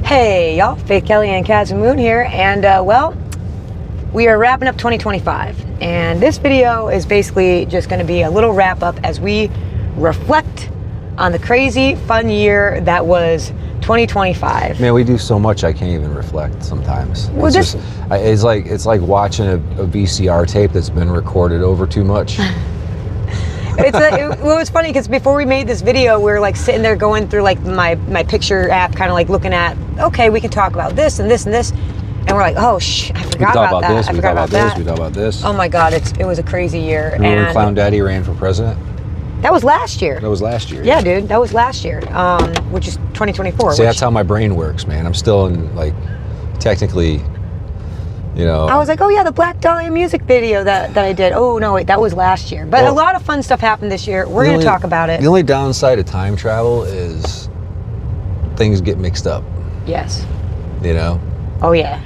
Hey y'all, Faith Kelly and Caswyn here, and well, we are wrapping up 2025, and this video is basically just going to be a little wrap up as we reflect on the crazy fun year that was 2025. Man, we do so much I can't even reflect sometimes. Well, it's like watching a VCR tape that's been recorded over too much. Well, it's funny because before we made this video, we were like sitting there going through like my picture app, kind of like looking at, okay, we can talk about this and this and this, and we're like, oh, I forgot about that. I forgot about that. We talked about this. Oh my God, it was a crazy year. Remember when Clown Daddy ran for president? That was last year. That was last year. Yeah, dude, that was last year, which is 2024. See, that's how my brain works, man. I'm still in, like, technically, you know. I was like, oh yeah, the Black Dahlia music video that I did. Oh no, wait, that was last year. But a lot of fun stuff happened this year. We're going to talk about it. The only downside of time travel is things get mixed up. Yes. You know? Oh yeah.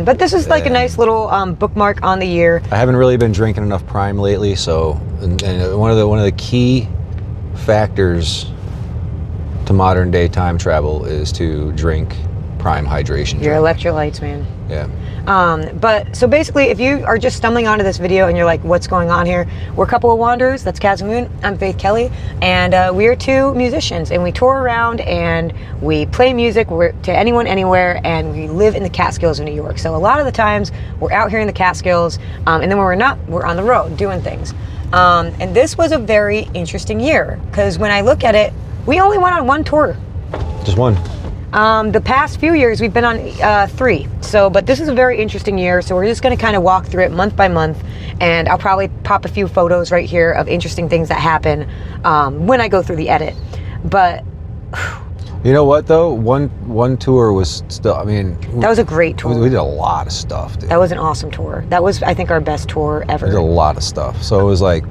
But this is like a nice little bookmark on the year. I haven't really been drinking enough Prime lately, so and one of the key factors to modern day time travel is to drink Prime hydration. Your electrolytes, man. Yeah. But so basically, if you are just stumbling onto this video and you're like, what's going on here? We're a couple of wanderers. That's Caswyn. I'm Faith Kelly. And we're two musicians. And we tour around and we play music to anyone, anywhere. And we live in the Catskills of New York. So a lot of the times we're out here in the Catskills. And then when we're not, we're on the road doing things. And this was a very interesting year. Because when I look at it, we only went on one tour. Just one. The past few years we've been on 3, but this is a very interesting year, so we're just going to kind of walk through it month by month, and I'll probably pop a few photos right here of interesting things that happen when I go through the edit. But you know what though, one tour was still, I mean, that was a great tour. We did a lot of stuff, dude. That was an awesome tour. That was, I think, our best tour ever. We did a lot of stuff, so it was like,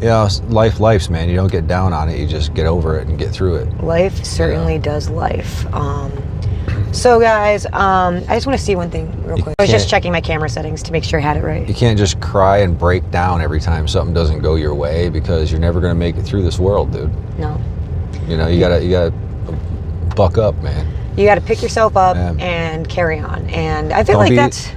you know, life's, man. You don't get down on it. You just get over it and get through it. Life certainly does life. So guys, I just want to see one thing real quick. I was just checking my camera settings to make sure I had it right. You can't just cry and break down every time something doesn't go your way, because you're never going to make it through this world, dude. No. You know, you gotta buck up, man. You got to pick yourself up and carry on. And I feel like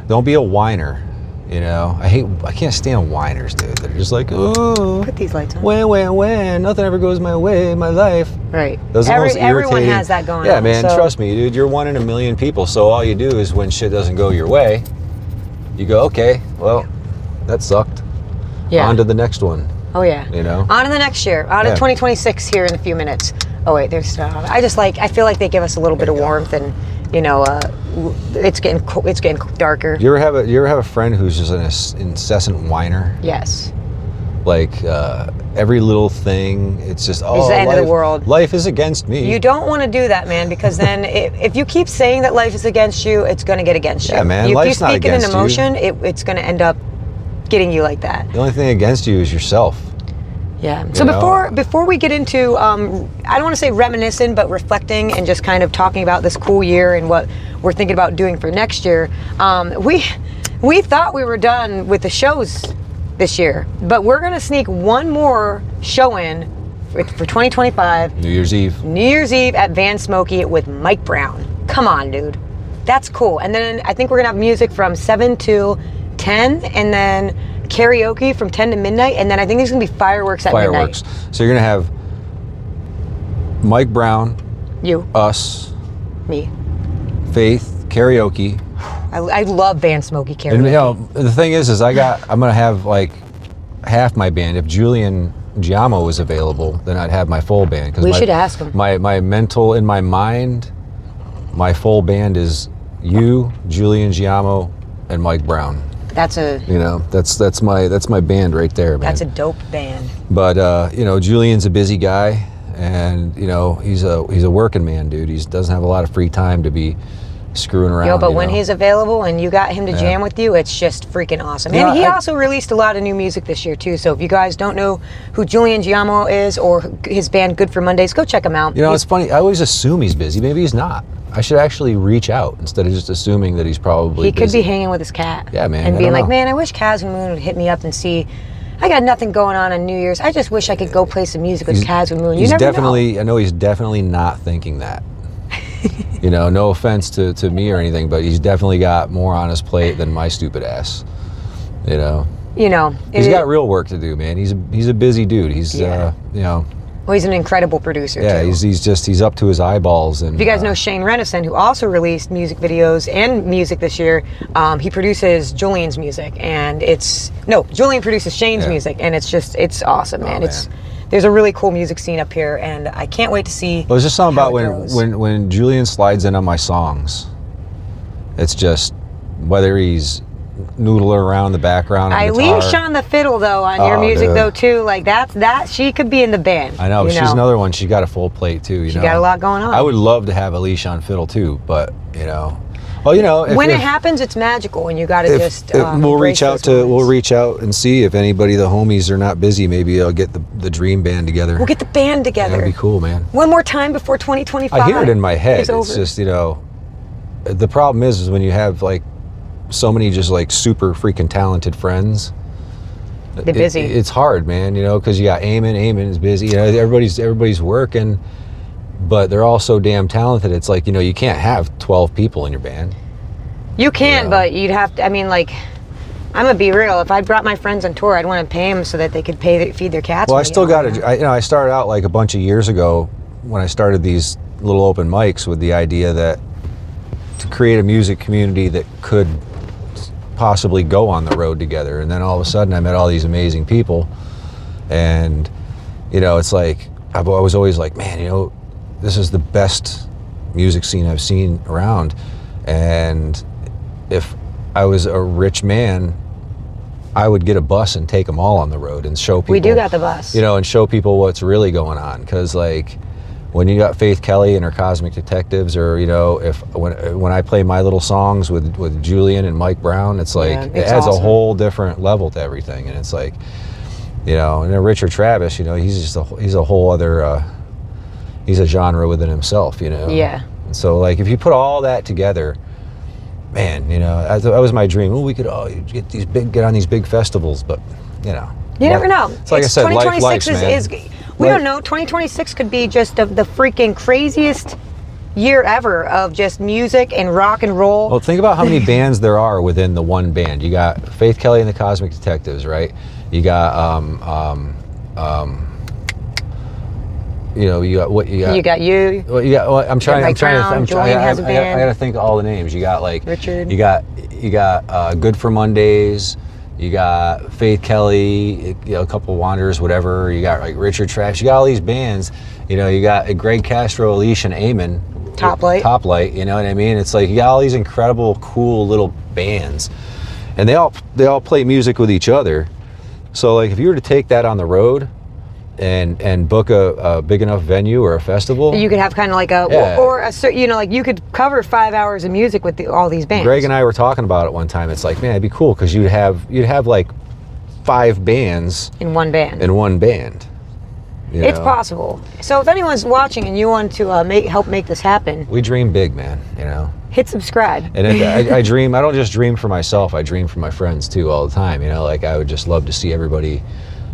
don't be a whiner. You know, I can't stand whiners, dude. They're just like, oh, put these lights on. When, nothing ever goes my way in my life. Right. Those are the most irritating. Everyone has that going on. Yeah, man, trust me, dude. You're one in a million people. So all you do is when shit doesn't go your way, you go, okay, well, that sucked. Yeah. On to the next one. Oh yeah. You know. On to the next year. On to 2026 here in a few minutes. Oh wait, there's. I feel like they give us a little bit of warmth and. You know, it's getting darker. You ever have a friend who's just an incessant whiner? Yes. Like every little thing, it's just it's the end of the world. Life is against me. You don't want to do that, man, because then if you keep saying that life is against you, it's going to get against you. Yeah, man. If life's you not speak it in against emotion, you. It's going to end up getting you like that. The only thing against you is yourself. Yeah. So before we get into, I don't want to say reminiscing, but reflecting and just kind of talking about this cool year and what we're thinking about doing for next year, we thought we were done with the shows this year, but we're going to sneak one more show in for 2025. New Year's Eve. New Year's Eve at Van Smokey with Mike Brown. Come on, dude. That's cool. And then I think we're going to have music from 7 to 10, and then karaoke from 10 to midnight, and then I think there's gonna be fireworks at midnight. So you're gonna have Mike Brown, you, us, me, Faith, karaoke. I love Van Smokey karaoke. And you know, the thing is I'm gonna have like half my band. If Julian Giamo was available, then I'd have my full band. We should ask him. My mental, in my mind, my full band is you, Julian Giamo, and Mike Brown. That's my band right there, man. That's a dope band. But you know, Julian's a busy guy, and you know, he's a working man, dude. He doesn't have a lot of free time to be screwing around. Yo, but when he's available and you got him to jam with you, it's just freaking awesome. And he also released a lot of new music this year too. So if you guys don't know who Julian Giamo is or his band Good for Mondays, go check him out. You know, it's funny. I always assume he's busy. Maybe he's not. I should actually reach out instead of just assuming that he's probably busy. He could be hanging with his cat. Yeah, man. And being like, man, I wish Caswyn would hit me up and see. I got nothing going on New Year's. I just wish I could go play some music with Caswyn. You never know. I know he's definitely not thinking that. You know, no offense to me or anything, but he's definitely got more on his plate than my stupid ass. You know. You know, He's got real work to do, man. He's a busy dude. He's you know. Well, he's an incredible producer. Yeah, too. he's up to his eyeballs. And if you guys know Shane Renison, who also released music videos and music this year, he produces Julian's music, and Julian produces Shane's music, and it's awesome, man. There's a really cool music scene up here, and I can't wait to see. Well, there's just something about when Julian slides in on my songs. It's just whether he's noodling around the background. Eilish on the fiddle though on your music though too, like that she could be in the band. I know, she's another one. She got a full plate too. She got a lot going on. I would love to have Eilish on fiddle too, but you know, well, you know, when it happens, it's magical, and you got to just. We'll reach out and see if anybody, the homies, are not busy. Maybe I'll get the dream band together. We'll get the band together. That'd be cool, man. One more time before 2025. I hear it in my head. It's just, you know, the problem is when you have like so many just like super freaking talented friends. They're busy. It's hard, man, you know, because you got Eamon is busy. You know, everybody's working, but they're all so damn talented. It's like, you know, you can't have 12 people in your band. You can, but you'd have to. I mean, like, I'm gonna be real. If I brought my friends on tour, I'd want to pay them so that they could feed their cats. Well, I still got to. I started out like a bunch of years ago when I started these little open mics with the idea that to create a music community that could possibly go on the road together, and then all of a sudden I met all these amazing people, and you know, it's like I was always like, man, you know, this is the best music scene I've seen around, and if I was a rich man, I would get a bus and take them all on the road and show people. We do got the bus, you know, and show people what's really going on, because like when you got Faith Kelly and her Cosmic Detectives, or you know, when I play my little songs with Julian and Mike Brown, it's like it adds a whole different level to everything, and it's like, you know, and then Richard Travis, you know, he's a whole other he's a genre within himself, you know. Yeah. And so like if you put all that together, man, you know, that was my dream. Oh, we could all get on these big festivals, but you know, you never know. It's like I said, 2026 man. We don't know. 2026 could be just the freaking craziest year ever of just music and rock and roll. Well, think about how many bands there are within the one band. You got Faith Kelly and the Cosmic Detectives, right? You got you know, you got what you got. You got you. Well, you got. Well, I'm trying. I got to think of all the names. You got like Richard. You got Good for Mondays. You got Faith Kelly, you know, a couple Wanderers, whatever. You got like Richard Travis. You got all these bands. You know, you got Greg Castro, Eilish, and Eamon. Top Light. You know what I mean? It's like you got all these incredible, cool little bands, and they all play music with each other. So like, if you were to take that on the road and book a big enough venue or a festival, you could have kind of like you know, like you could cover 5 hours of music with all these bands. Greg and I were talking about it one time. It's like, man, it'd be cool because you'd have like 5 bands in one band. It's possible. So if anyone's watching and you want to help make this happen, we dream big, man. You know, hit subscribe. And I dream. I don't just dream for myself. I dream for my friends too all the time. You know, like I would just love to see everybody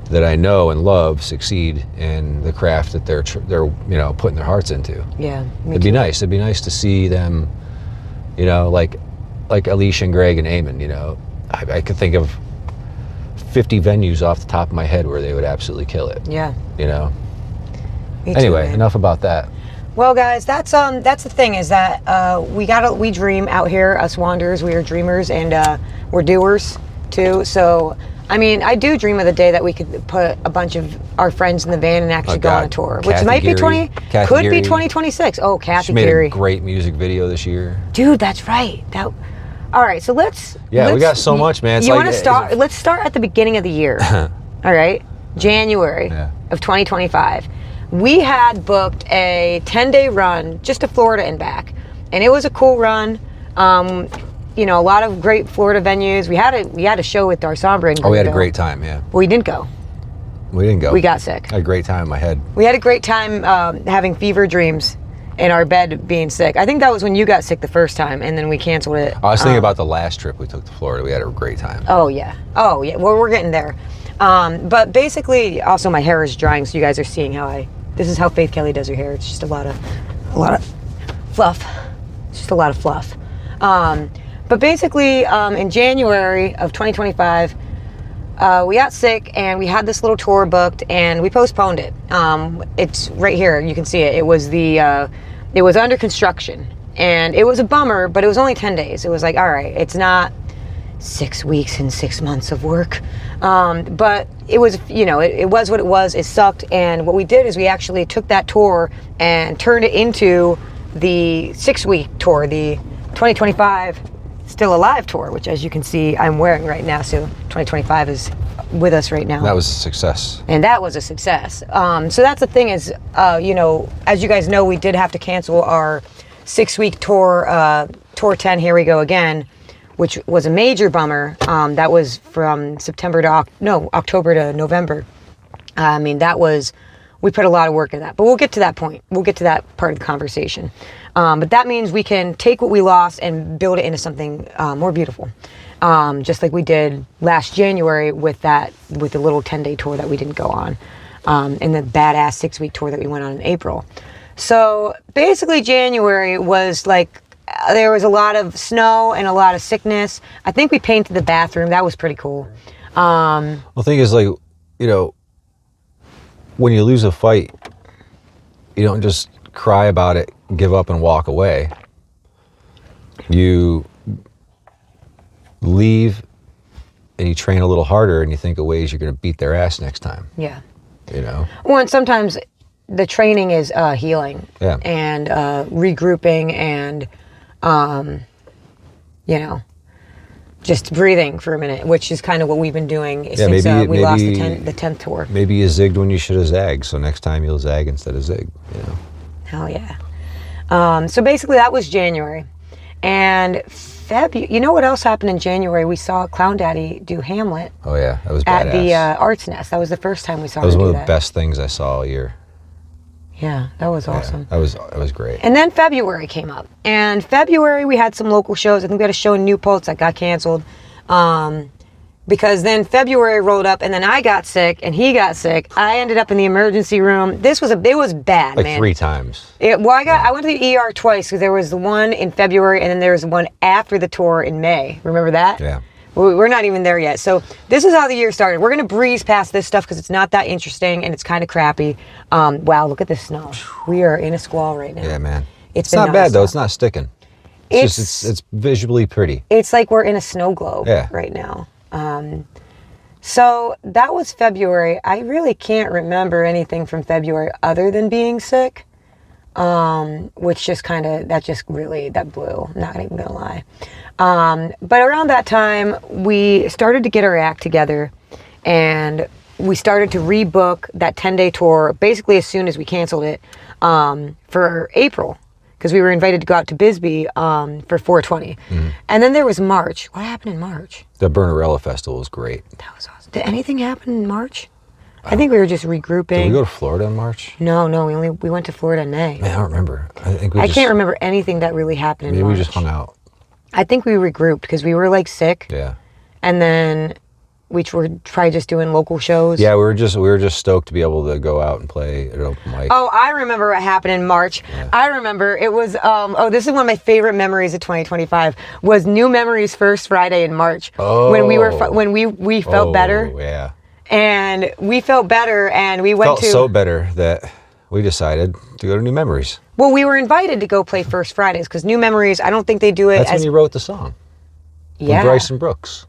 that I know and love succeed in the craft that they're you know, putting their hearts into. Yeah, it'd be nice. It'd be nice to see them, you know, like Eilish and Greg and Eamon. You know, I could think of 50 venues off the top of my head where they would absolutely kill it. Yeah. You know. Anyway, enough about that. Well, guys, that's the thing is that we dream out here, us wanderers. We are dreamers, and we're doers too. So. I mean, I do dream of the day that we could put a bunch of our friends in the van and actually go on a tour, which might be 2026. Oh, Kathy Geary. She made a great music video this year. Dude, that's right. All right, so let's. Yeah, we got so much, man. You want to start? Let's start at the beginning of the year. All right, January of 2025. We had booked a 10-day run just to Florida and back, and it was a cool run. You know, a lot of great Florida venues. We had a show with Dar Sombre. We had a great time, yeah. Well, we didn't go. We got sick. I had a great time in my head. We had a great time having fever dreams in our bed being sick. I think that was when you got sick the first time, and then we canceled it. I was thinking about the last trip we took to Florida. We had a great time. Oh, yeah. Well, we're getting there. But basically, also my hair is drying, so you guys are seeing this is how Faith Kelly does her hair. It's just a lot of fluff. It's just a lot of fluff. But basically, in January of 2025, we got sick and we had this little tour booked and we postponed it. It's right here. You can see it. It was under construction and it was a bummer, but it was only 10 days. It was like, all right, it's not 6 weeks and 6 months of work. But it was, it was what it was. It sucked. And what we did is we actually took that tour and turned it into the 6-week tour, the 2025 Still Alive tour, which as you can see, I'm wearing right now. So 2025 is with us right now. That was a success. And that was a success. So that's the thing is, as you guys know, we did have to cancel our 6-week tour, Tour 10, Here We Go Again, which was a major bummer. That was from October to November. We put a lot of work in that, but we'll get to that point. We'll get to that part of the conversation. But that means we can take what we lost and build it into something more beautiful. Just like we did last January with the little 10-day tour that we didn't go on, and the badass 6-week tour that we went on in April. So basically January was like, there was a lot of snow and a lot of sickness. I think we painted the bathroom. That was pretty cool. Well, the thing is, like, when you lose a fight, you don't just cry about it, give up, and walk away. You leave and you train a little harder and you think of ways you're going to beat their ass next time. Yeah. Well, and sometimes the training is healing. Yeah. And regrouping and, just breathing for a minute, which is kind of what we've been doing since we lost the 10th tour. Maybe you zigged when you should have zagged, so next time you'll zag instead of zig. Hell yeah. So basically that was January. And February, you know what else happened in January? We saw Clown Daddy do Hamlet. Oh yeah, that was at badass. the Arts Nest. That was the first time we saw him do that. That was one of the best things I saw all year. Yeah, that was awesome. Yeah, that was great. And then February came up. And February we had some local shows. I think we had a show in Newport that got canceled. Because then February rolled up and then I got sick and he got sick. I ended up in the emergency room. It was bad, like man. 3 times. I went to the ER twice because there was the one in February and then there was the one after the tour in May. Remember that? Yeah. We're not even there yet. So this is how the year started. We're going to breeze past this stuff because it's not that interesting and it's kind of crappy. Wow, look at this snow. We are in a squall right now. Yeah, man. It's not bad though. It's not sticking. It's visually pretty. It's like we're in a snow globe right now. So that was February. I really can't remember anything from February other than being sick. Which that blew. I'm not even gonna lie. But around that time, we started to get our act together and we started to rebook that 10-day tour basically as soon as we canceled it, for April, because we were invited to go out to Bisbee, for 420. Mm-hmm. And then there was March. What happened in March? The Burnerella Festival was great. That was awesome. Did anything happen in March? I think we were just regrouping. Did we go to Florida in March? No, we went to Florida in May. Man, I don't remember. I can't remember anything that really happened in March. Maybe we just hung out. I think we regrouped because we were like sick. Yeah. And then we were probably just doing local shows. Yeah, we were just stoked to be able to go out and play at an open mic. Oh, I remember what happened in March. Yeah. I remember it was this is one of my favorite memories of 2025 was New Memories First Friday in March. Oh. When we felt better. Yeah. And we felt better and we went so better that we decided to go to New Memories. Well, we were invited to go play First Fridays because New Memories, I don't think they do it. That's when you wrote the song. Yeah. With Bryson Brooks.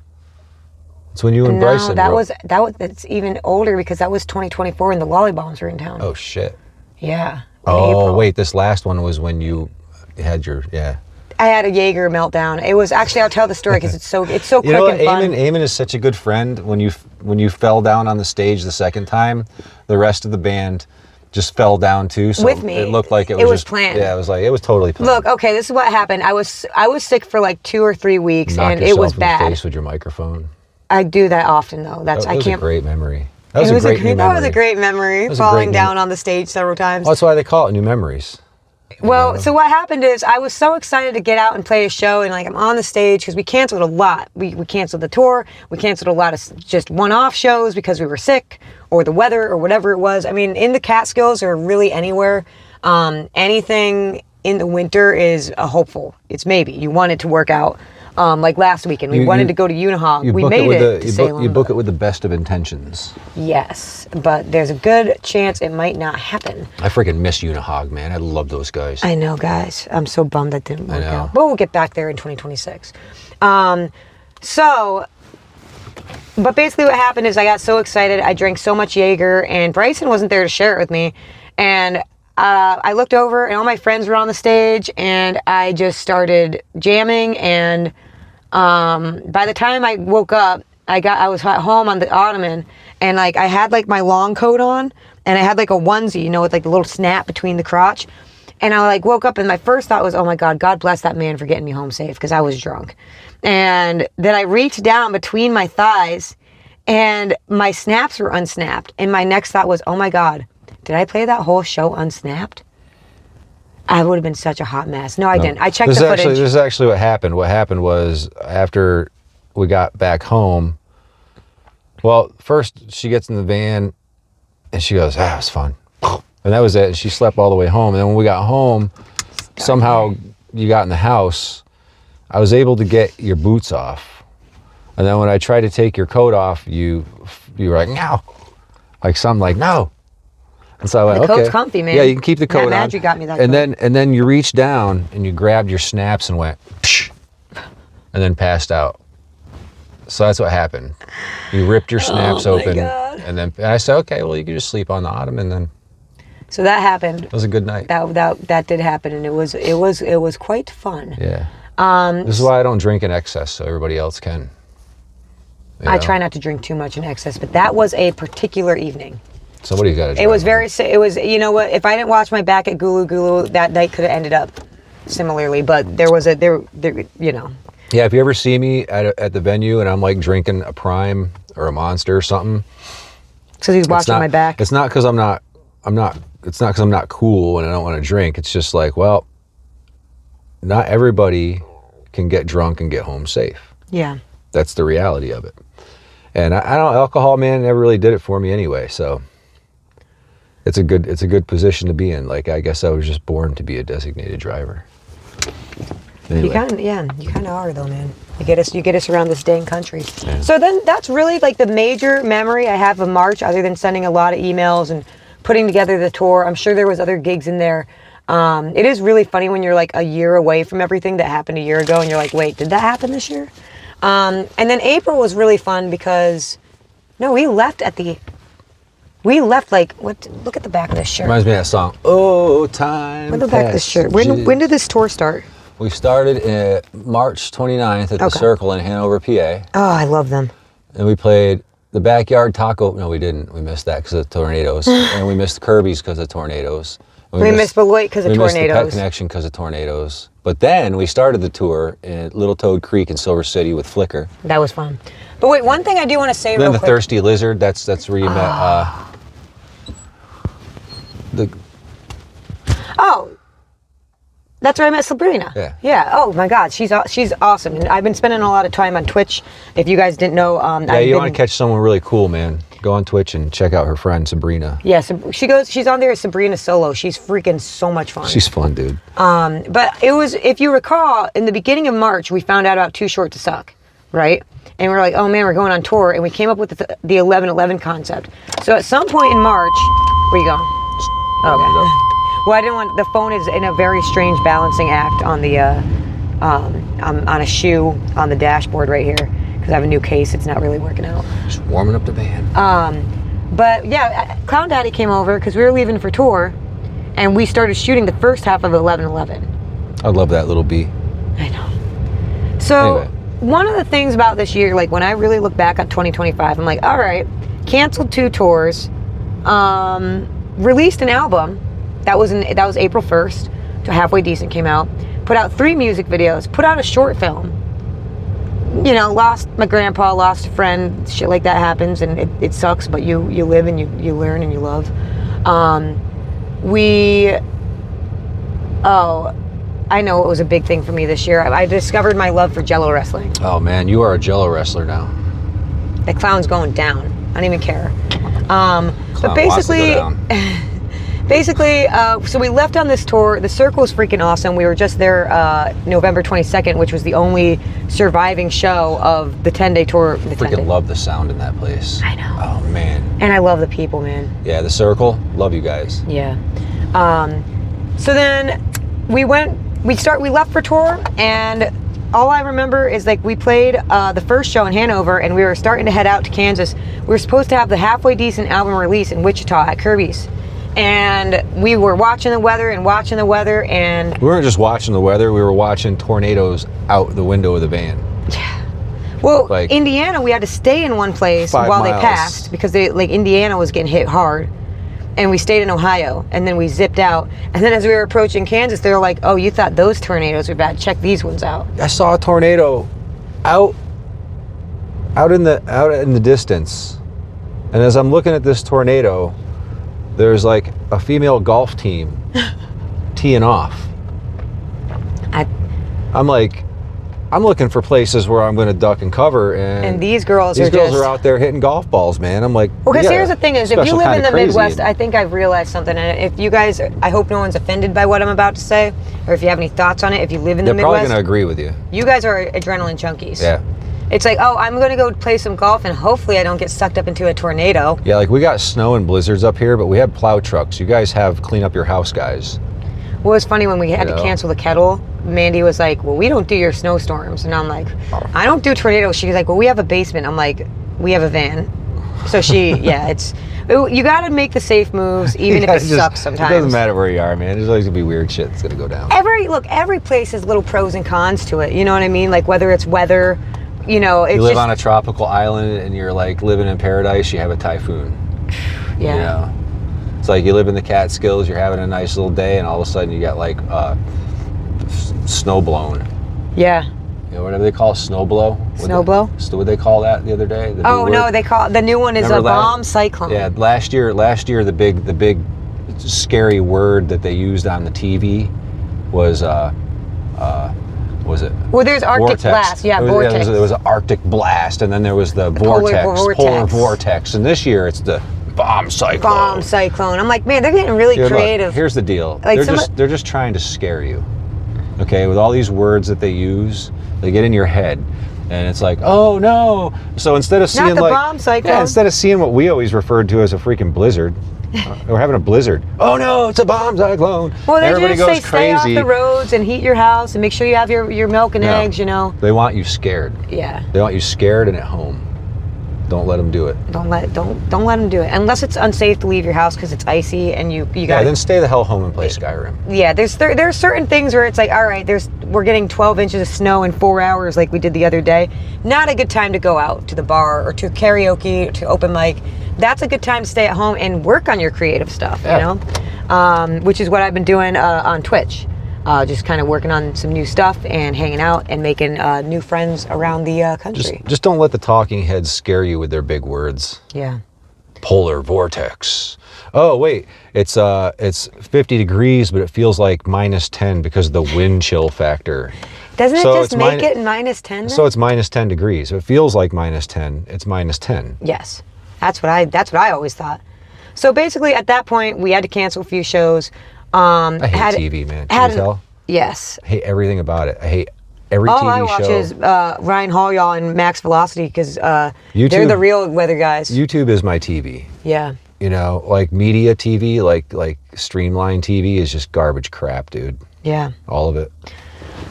It's when you and Bryson wrote. That's even older because that was 2024 when the Lollybombs were in town. Oh shit. Yeah. Oh wait, this last one was when you had your I had a Jaeger meltdown. It was actually, I'll tell the story because it's so quick you know what? and fun. Eamon is such a good friend. When you fell down on the stage the second time, the rest of the band just fell down too. So with me, it looked like it was planned. Yeah, it was totally planned. Look, okay, this is what happened. I was sick for like 2 or 3 weeks, and it was bad. Knocked yourself in the face with your microphone. I do that often though. That was a great memory. That was a great memory. Falling down on the stage several times. Well, that's why they call it New Memories. Well, so what happened is I was so excited to get out and play a show and like I'm on the stage because we canceled a lot. We canceled the tour. We canceled a lot of just one-off shows because we were sick or the weather or whatever it was. I mean, in the Catskills or really anywhere, anything in the winter is a hopeful. It's maybe. You want it to work out. Like last weekend, we wanted to go to Unihog. We made it to Salem. You book it with the best of intentions. Yes, but there's a good chance it might not happen. I freaking miss Unihog, man. I love those guys. I know, guys. I'm so bummed that didn't work I know. out. But we'll get back there in 2026. But basically what happened is I got so excited. I drank so much Jaeger, and Bryson wasn't there to share it with me. And I looked over, and all my friends were on the stage, and I just started jamming. And by the time I woke up, I was at home on the ottoman, and like I had like my long coat on, and I had like a onesie, you know, with like the little snap between the crotch. And I like woke up, and my first thought was, oh my God bless that man for getting me home safe, because I was drunk. And then I reached down between my thighs, and my snaps were unsnapped. And my next thought was, oh my God, did I play that whole show unsnapped? I would have been such a hot mess. No, I didn't. I checked the footage. This is actually what happened. What happened was, after we got back home, well, first she gets in the van and she goes, it was fun. And that was it. And she slept all the way home. And then when we got home, somehow you got in the house, I was able to get your boots off. And then when I tried to take your coat off, you were like, no. Like something like, no. And so I went, the coat's comfy, man. Yeah, you can keep the coat on. Magic got me that and coat. then you reached down and you grabbed your snaps and went, psh, and then passed out. So that's what happened. You ripped your snaps open, God. and I said, okay, well, you can just sleep on the ottoman then. So that happened. It was a good night. That did happen, and it was quite fun. Yeah. This is why I don't drink in excess, so everybody else can. I try not to drink too much in excess, but that was a particular evening. Somebody's got to. It was you know what? If I didn't watch my back at Gulu Gulu, that night could have ended up similarly. But there, you know. Yeah, if you ever see me at the venue and I'm like drinking a Prime or a Monster or something, because he's watching my back. It's not because I'm not. It's not because I'm not cool and I don't want to drink. It's just like, well, not everybody can get drunk and get home safe. Yeah. That's the reality of it. And I don't. Alcohol, man, never really did it for me anyway. So. It's a good position to be in. Like, I guess I was just born to be a designated driver. Anyway. You kind of are though, man. You get us around this dang country. Yeah. So then that's really like the major memory I have of March, other than sending a lot of emails and putting together the tour. I'm sure there was other gigs in there. It is really funny when you're like a year away from everything that happened a year ago, and you're like, wait, did that happen this year? And then April was really fun because, no, we left like, look at the back of this shirt. Reminds me of that song, Oh, Time Look at the back of this shirt. When did this tour start? We started March 29th at the Circle in Hanover, PA. Oh, I love them. And we played the Backyard Taco. No, we didn't. We missed that because of tornadoes. And we missed Kirby's because of tornadoes. We missed Beloit because of tornadoes. We missed the Pet Connection because of tornadoes. But then we started the tour in Little toad Creek in Silver City with Flicker. That was fun. But wait, one thing I do want to say then real quick. Thirsty Lizard, that's where you met... That's where I met Sabrina. Yeah. Yeah. Oh my God, she's awesome, and I've been spending a lot of time on Twitch. If you guys didn't know, you want to catch someone really cool, man? Go on Twitch and check out her friend Sabrina. Yeah, she's on there as Sabrina Solo. She's freaking so much fun. She's fun, dude. But it was, if you recall, in the beginning of March, we found out about Too Short to Suck, right? And we were like, oh man, we're going on tour, and we came up with the 11/11 concept. So at some point in March, where you going? Okay. Well, I didn't want, the phone is in a very strange balancing act on the, on a shoe on the dashboard right here, because I have a new case. It's not really working out. Just warming up the band. But yeah, Clown Daddy came over because we were leaving for tour, and we started shooting the first half of 11/11. I love that little bee. I know. So one of the things about this year, like when I really look back on 2025, I'm like, all right, canceled 2 tours, released an album. That was April 1st, so Halfway Decent came out. Put out 3 music videos, put out a short film. You know, lost my grandpa, lost a friend, shit like that happens, and it sucks, but you live and you learn and you love. I know it was a big thing for me this year. I discovered my love for jello wrestling. Oh man, you are a jello wrestler now. The clown's going down. I don't even care. But basically, basically, so we left on this tour. The circle was freaking awesome. We were just there November 22nd, which was the only surviving show of the 10-day tour. I freaking love the sound in that place. I know. Oh, man. And I love the people, man. Yeah, the circle. Love you guys. Yeah. So then we left for tour, and all I remember is like we played the first show in Hanover, and we were starting to head out to Kansas. We were supposed to have the halfway decent album release in Wichita at Kirby's, and we were watching the weather, and we weren't just watching the weather, we were watching tornadoes out the window of the van. Yeah. Well, like, Indiana, we had to stay in one place while they passed because Indiana was getting hit hard. And we stayed in Ohio, and then we zipped out. And then as we were approaching Kansas, they were like, "Oh, you thought those tornadoes were bad? Check these ones out." I saw a tornado out in the distance, and as I'm looking at this tornado, there's like a female golf team teeing off. I'm looking for places where I'm going to duck and cover, and these girls are out there hitting golf balls, man. I'm like, well, because here's the thing: is if you live in the Midwest, I think I've realized something. And if you guys, I hope no one's offended by what I'm about to say, or if you have any thoughts on it. If you live in the Midwest, they're probably going to agree with you. You guys are adrenaline junkies. Yeah. It's like, oh, I'm going to go play some golf, and hopefully I don't get sucked up into a tornado. Yeah, like we got snow and blizzards up here, but we have plow trucks. You guys have clean up your house guys. Well, it was funny when we had to cancel the kettle. Mandy was like, well, we don't do your snowstorms. And I'm like, I don't do tornadoes. She's like, well, we have a basement. I'm like, we have a van. So you got to make the safe moves, even if it sucks sometimes. It doesn't matter where you are, man. There's always going to be weird shit that's going to go down. Every place has little pros and cons to it. You know what I mean? Like whether it's weather, it's you live on a tropical island and you're like living in paradise, you have a typhoon. Yeah. You know? It's like you live in the Catskills, you're having a nice little day, and all of a sudden you got like snow blown. Yeah. You know, whatever they call snow blow. Snow blow? What they call that the other day? They call the new one is a bomb cyclone. Yeah, last year the big scary word that they used on the TV was was it? Well, there's Arctic blast. Yeah, vortex. There was an Arctic blast, and then there was the polar vortex, and this year it's the bomb cyclone. I'm like, man, they're getting really creative. Look, here's the deal. Like they're just trying to scare you. Okay, with all these words that they use, they get in your head, and it's like, oh no. So instead of seeing bomb cyclone. instead of seeing what we always referred to as a freaking blizzard, we're having a blizzard. Oh no, it's a bomb cyclone. Well, they just say stay off the roads and heat your house and make sure you have your milk and eggs. They want you scared. Yeah. They want you scared and at home. Don't let them do it. Don't let them do it unless it's unsafe to leave your house because it's icy and you got. Yeah, then stay the hell home and play Skyrim. Yeah, there's certain things where it's like, all right, we're getting 12 inches of snow in 4 hours like we did the other day. Not a good time to go out to the bar or to karaoke or to open mic. That's a good time to stay at home and work on your creative stuff. Yeah. Which is what I've been doing on Twitch. Just kind of working on some new stuff and hanging out and making new friends around the country. Just don't let the talking heads scare you with their big words. Yeah. Polar vortex. Oh wait, it's 50 degrees, but it feels like -10 because of the wind chill factor. Doesn't it just make it -10? Then? So it's -10 degrees. If it feels like -10, it's -10. Yes, that's what I always thought. So basically, at that point, we had to cancel a few shows. I hate TV, man. Can you tell? Yes. I hate everything about it. I hate every TV show. All I watch is Ryan Hall, y'all, and Max Velocity because they're the real weather guys. YouTube is my TV. Yeah. Like media TV, like Streamline TV is just garbage crap, dude. Yeah. All of it.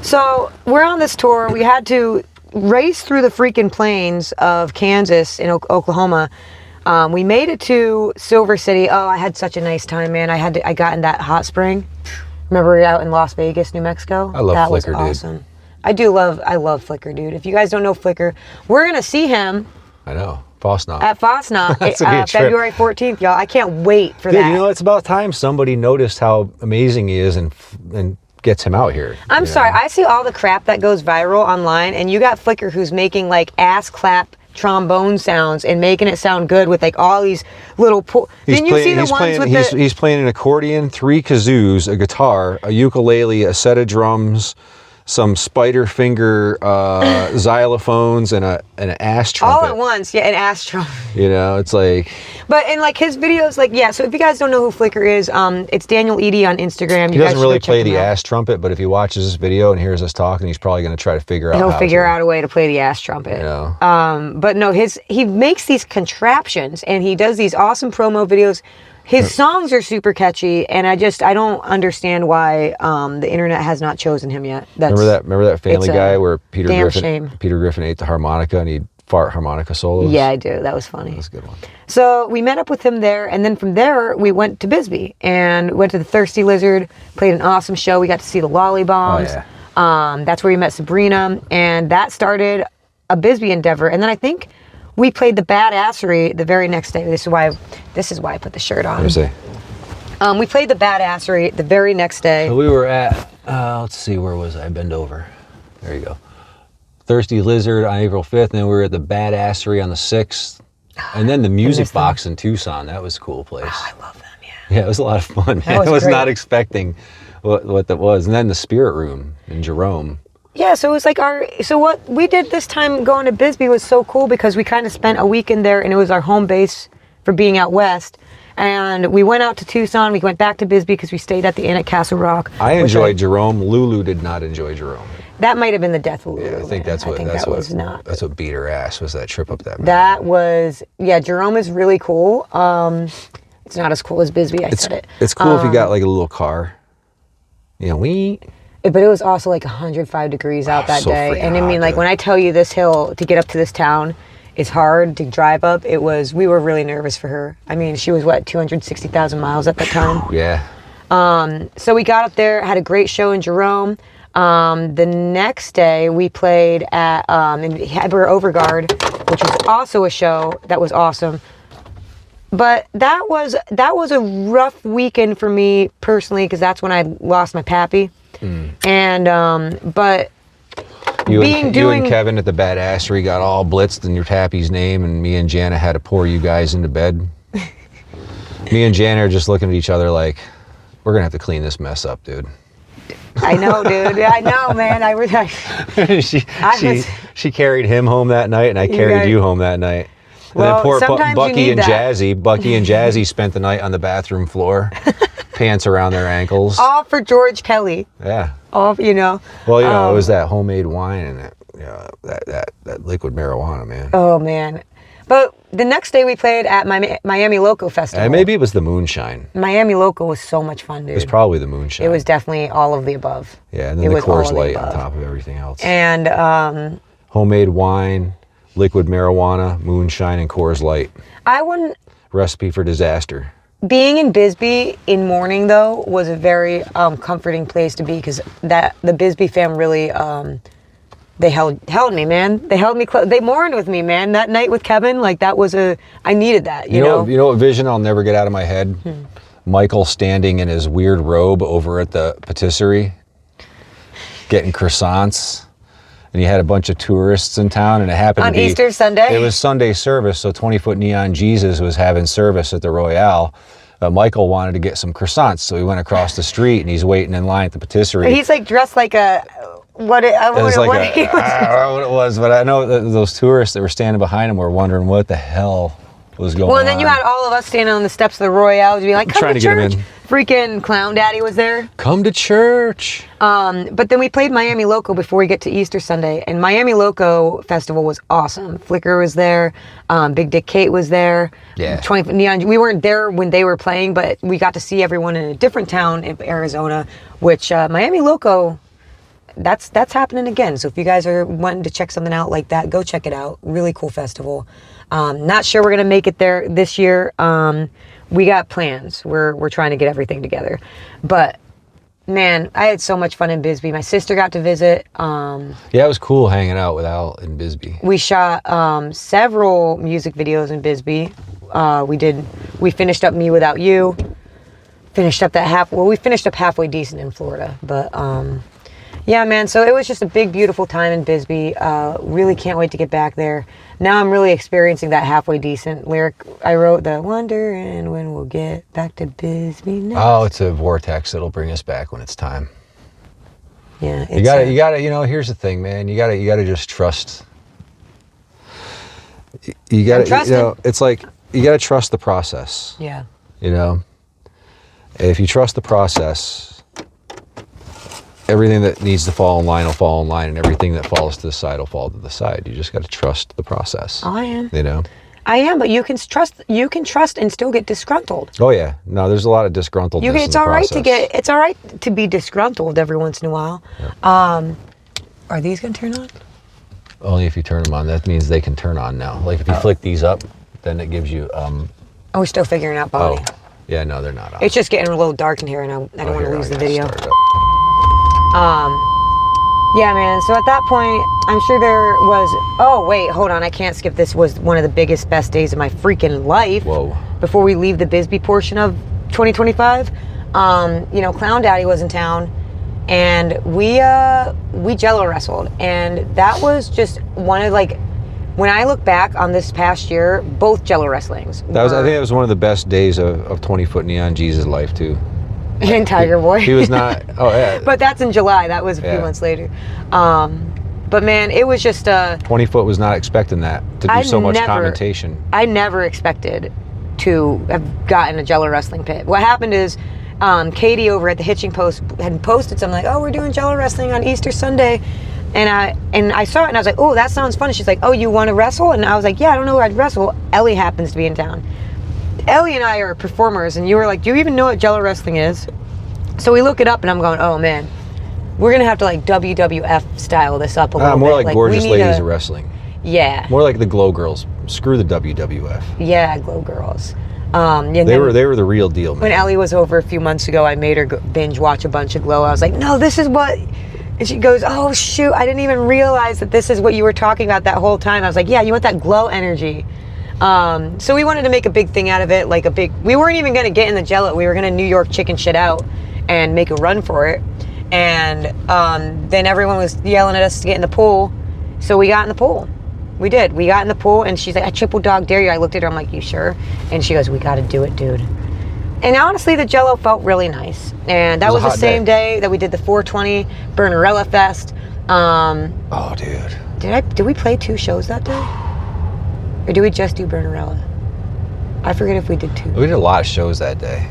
So we're on this tour. We had to race through the freaking plains of Kansas and Oklahoma. We made it to Silver City. Oh, I had such a nice time, man. I got in that hot spring. Remember we were out in Las Vegas, New Mexico? I love Flickr, dude. That was awesome. I love Flickr, dude. If you guys don't know Flickr, we're going to see him. I know. Fosnacht. At Fosnacht. February 14th, y'all. I can't wait for that. Dude, it's about time somebody noticed how amazing he is and gets him out here. I'm sorry. I see all the crap that goes viral online, and you got Flickr who's making like ass clap trombone sounds and making it sound good with like all these little he's playing an accordion, 3 kazoos, a guitar, a ukulele, a set of drums, some spider finger xylophones and an ass trumpet. All at once, yeah, an ass trumpet. You know, it's like. But in like his videos, like yeah. So if you guys don't know who Flicker is, it's Daniel Edie on Instagram. He doesn't really play the ass trumpet, but if he watches this video and hears us talking, he's probably going to try to figure out. He'll figure out a way to play the ass trumpet. You know. But no, he makes these contraptions and he does these awesome promo videos. His songs are super catchy, and I don't understand why the internet has not chosen him yet. Remember that Family Guy where Peter shame. Griffin ate the harmonica and he'd fart harmonica solos? Yeah, I do. That was funny. That's a good one. So we met up with him there, and then from there we went to Bisbee and went to the Thirsty Lizard, played an awesome show. We got to see the Lolly Bombs. Oh, yeah. That's where we met Sabrina, and that started a Bisbee endeavor. And then I think we played the Badassery the very next day. This is why I put the shirt on. Let me see. We played the Badassery the very next day. So we were at, let's see, where was I? Bend over. There you go. Thirsty Lizard on April 5th, and then we were at the Badassery on the 6th. And then the Music Box in Tucson. That was a cool place. Oh, I love them, yeah. Yeah, it was a lot of fun, man. I was not expecting what that was. And then the Spirit Room in Jerome. Yeah, so it was like so what we did this time going to Bisbee was so cool because we kind of spent a weekend there, and it was our home base for being out west. And we went out to Tucson, we went back to Bisbee because we stayed at the Inn at Castle Rock. I enjoyed Jerome. Lulu did not enjoy Jerome. That might have been the death of Lulu. Yeah, I think that's what beat her ass, was that trip up that mountain. That was, yeah, Jerome is really cool. It's not as cool as Bisbee, I said it. It's cool if you got like a little car. You know, but it was also like 105 degrees out that day. And I mean, like, dude. when I tell you this hill to get up to this town is hard to drive up, we were really nervous for her. I mean, she was, 260,000 miles at that time? Yeah. So we got up there, had a great show in Jerome. The next day we played at in Heber Overguard, which was also a show that was awesome. But that was a rough weekend for me personally because that's when I lost my pappy. And but you and Kevin at the Badassery got all blitzed in your pappy's name, and me and Jana had to pour you guys into bed. Me and Jana are just looking at each other like, we're gonna have to clean this mess up, dude. I know, dude. I know, man. She carried him home that night, and I carried you home that night. And well, then poor sometimes Bucky and Jazzy spent the night on the bathroom floor, pants around their ankles. All for George Kelly. Yeah. All, you know. Well, it was that homemade wine and that liquid marijuana, man. Oh man. But the next day we played at Miami Loco Festival. And maybe it was the moonshine. Miami Loco was so much fun, dude. It was probably the moonshine. It was definitely all of the above. Yeah, and then the Coors Light on top of everything else. And homemade wine, liquid marijuana, moonshine, and Coors Light. Recipe for disaster. Being in Bisbee in mourning, though, was a very comforting place to be because the Bisbee fam really... they held me, man. They held me close. They mourned with me, man. That night with Kevin, like that was I needed that, you know? You know what vision I'll never get out of my head? Michael standing in his weird robe over at the patisserie, getting croissants. And you had a bunch of tourists in town, and it happened on Easter Sunday. It was Sunday service, so 20-foot neon Jesus was having service at the Royale. Michael wanted to get some croissants, so he went across the street, and he's waiting in line at the patisserie. He's like dressed like a... I don't know what it was, but I know that those tourists that were standing behind him were wondering what the hell was going on. Well, and then you had all of us standing on the steps of the Royale, being like, "Come to church." Get him in. Freaking Clown Daddy was there. Come to church. But then we played Miami Loco before we get to Easter Sunday, and Miami Loco Festival was awesome. Flicker was there. Big Dick Kate was there. Yeah. 20 Neon. We weren't there when they were playing, but we got to see everyone in a different town in Arizona, which Miami Loco. That's happening again. So if you guys are wanting to check something out like that, go check it out. Really cool festival. Not sure we're gonna make it there this year. We got plans. We're trying to get everything together. But man, I had so much fun in Bisbee. My sister got to visit. Yeah, it was cool hanging out with Al in Bisbee. We shot several music videos in Bisbee. We finished up Me Without You. We finished up halfway decent in Florida, but yeah, man, so it was just a big, beautiful time in Bisbee. Really can't wait to get back there. Now I'm really experiencing that halfway decent lyric. I wrote the wondering when we'll get back to Bisbee next. Oh, it's a vortex that'll bring us back when it's time. Yeah. You gotta, you know, here's the thing, man. You gotta just trust. You gotta, you know, it's like, you gotta trust the process. Yeah. You know? If you trust the process, everything that needs to fall in line will fall in line, and everything that falls to the side will fall to the side. You just gotta trust the process. I am. You know? I am, but you can trust and still get disgruntled. Oh yeah, no, there's a lot of disgruntledness. It's all right to be disgruntled every once in a while. Yeah. Are these gonna turn on? Only if you turn them on. That means they can turn on now. Like if you flick these up, then it gives you. Oh, we're still figuring out body. Oh, yeah, no, they're not on. It's just getting a little dark in here, and I don't want to lose the video. Yeah, man. So at that point, I'm sure there was. Oh wait, hold on. I can't skip. This was one of the biggest, best days of my freaking life. Whoa. Before we leave the Bisbee portion of 2025, you know, Clown Daddy was in town, and we jello wrestled, and that was just one of, like, when I look back on this past year, both jello wrestlings. I think that was one of the best days of 20-foot Neon Jesus' life too. And Tiger Boy. He was not. Oh yeah. But that's in July. That was a few months later. But man, it was just 20-foot was not expecting that to do so much commentation. I never expected to have gotten a jello wrestling pit. What happened is, Katie over at the Hitching Post had posted something like, "Oh, we're doing jello wrestling on Easter Sunday," and I saw it and I was like, "Oh, that sounds fun." And she's like, "Oh, you want to wrestle?" And I was like, "Yeah, I don't know where I'd wrestle." Ellie happens to be in town. Ellie and I are performers, and you were like, "Do you even know what jello wrestling is?" So we look it up, and I'm going, "Oh man, we're gonna have to like WWF style this up a little bit." More like Gorgeous Ladies of Wrestling. Yeah. More like the Glow Girls. Screw the WWF. Yeah, Glow Girls. They were the real deal, man. When Ellie was over a few months ago, I made her binge watch a bunch of Glow. I was like, "No, this is what," and she goes, "Oh shoot, I didn't even realize that this is what you were talking about that whole time." I was like, "Yeah, you want that Glow energy." So we wanted to make a big thing out of it, we weren't even gonna get in the jello. We were gonna New York chicken shit out and make a run for it. And then everyone was yelling at us to get in the pool. So we got in the pool. We did. We got in the pool, and she's like, "I triple dog dare you." I looked at her, I'm like, "You sure?" And she goes, "We got to do it, dude." And honestly, the jello felt really nice. And that was the same day that we did the 420 Burnerella Fest. Oh, dude. Did we play 2 shows that day? Or did we just do Burnerella? I forget if we did 2. We did a lot of shows that day.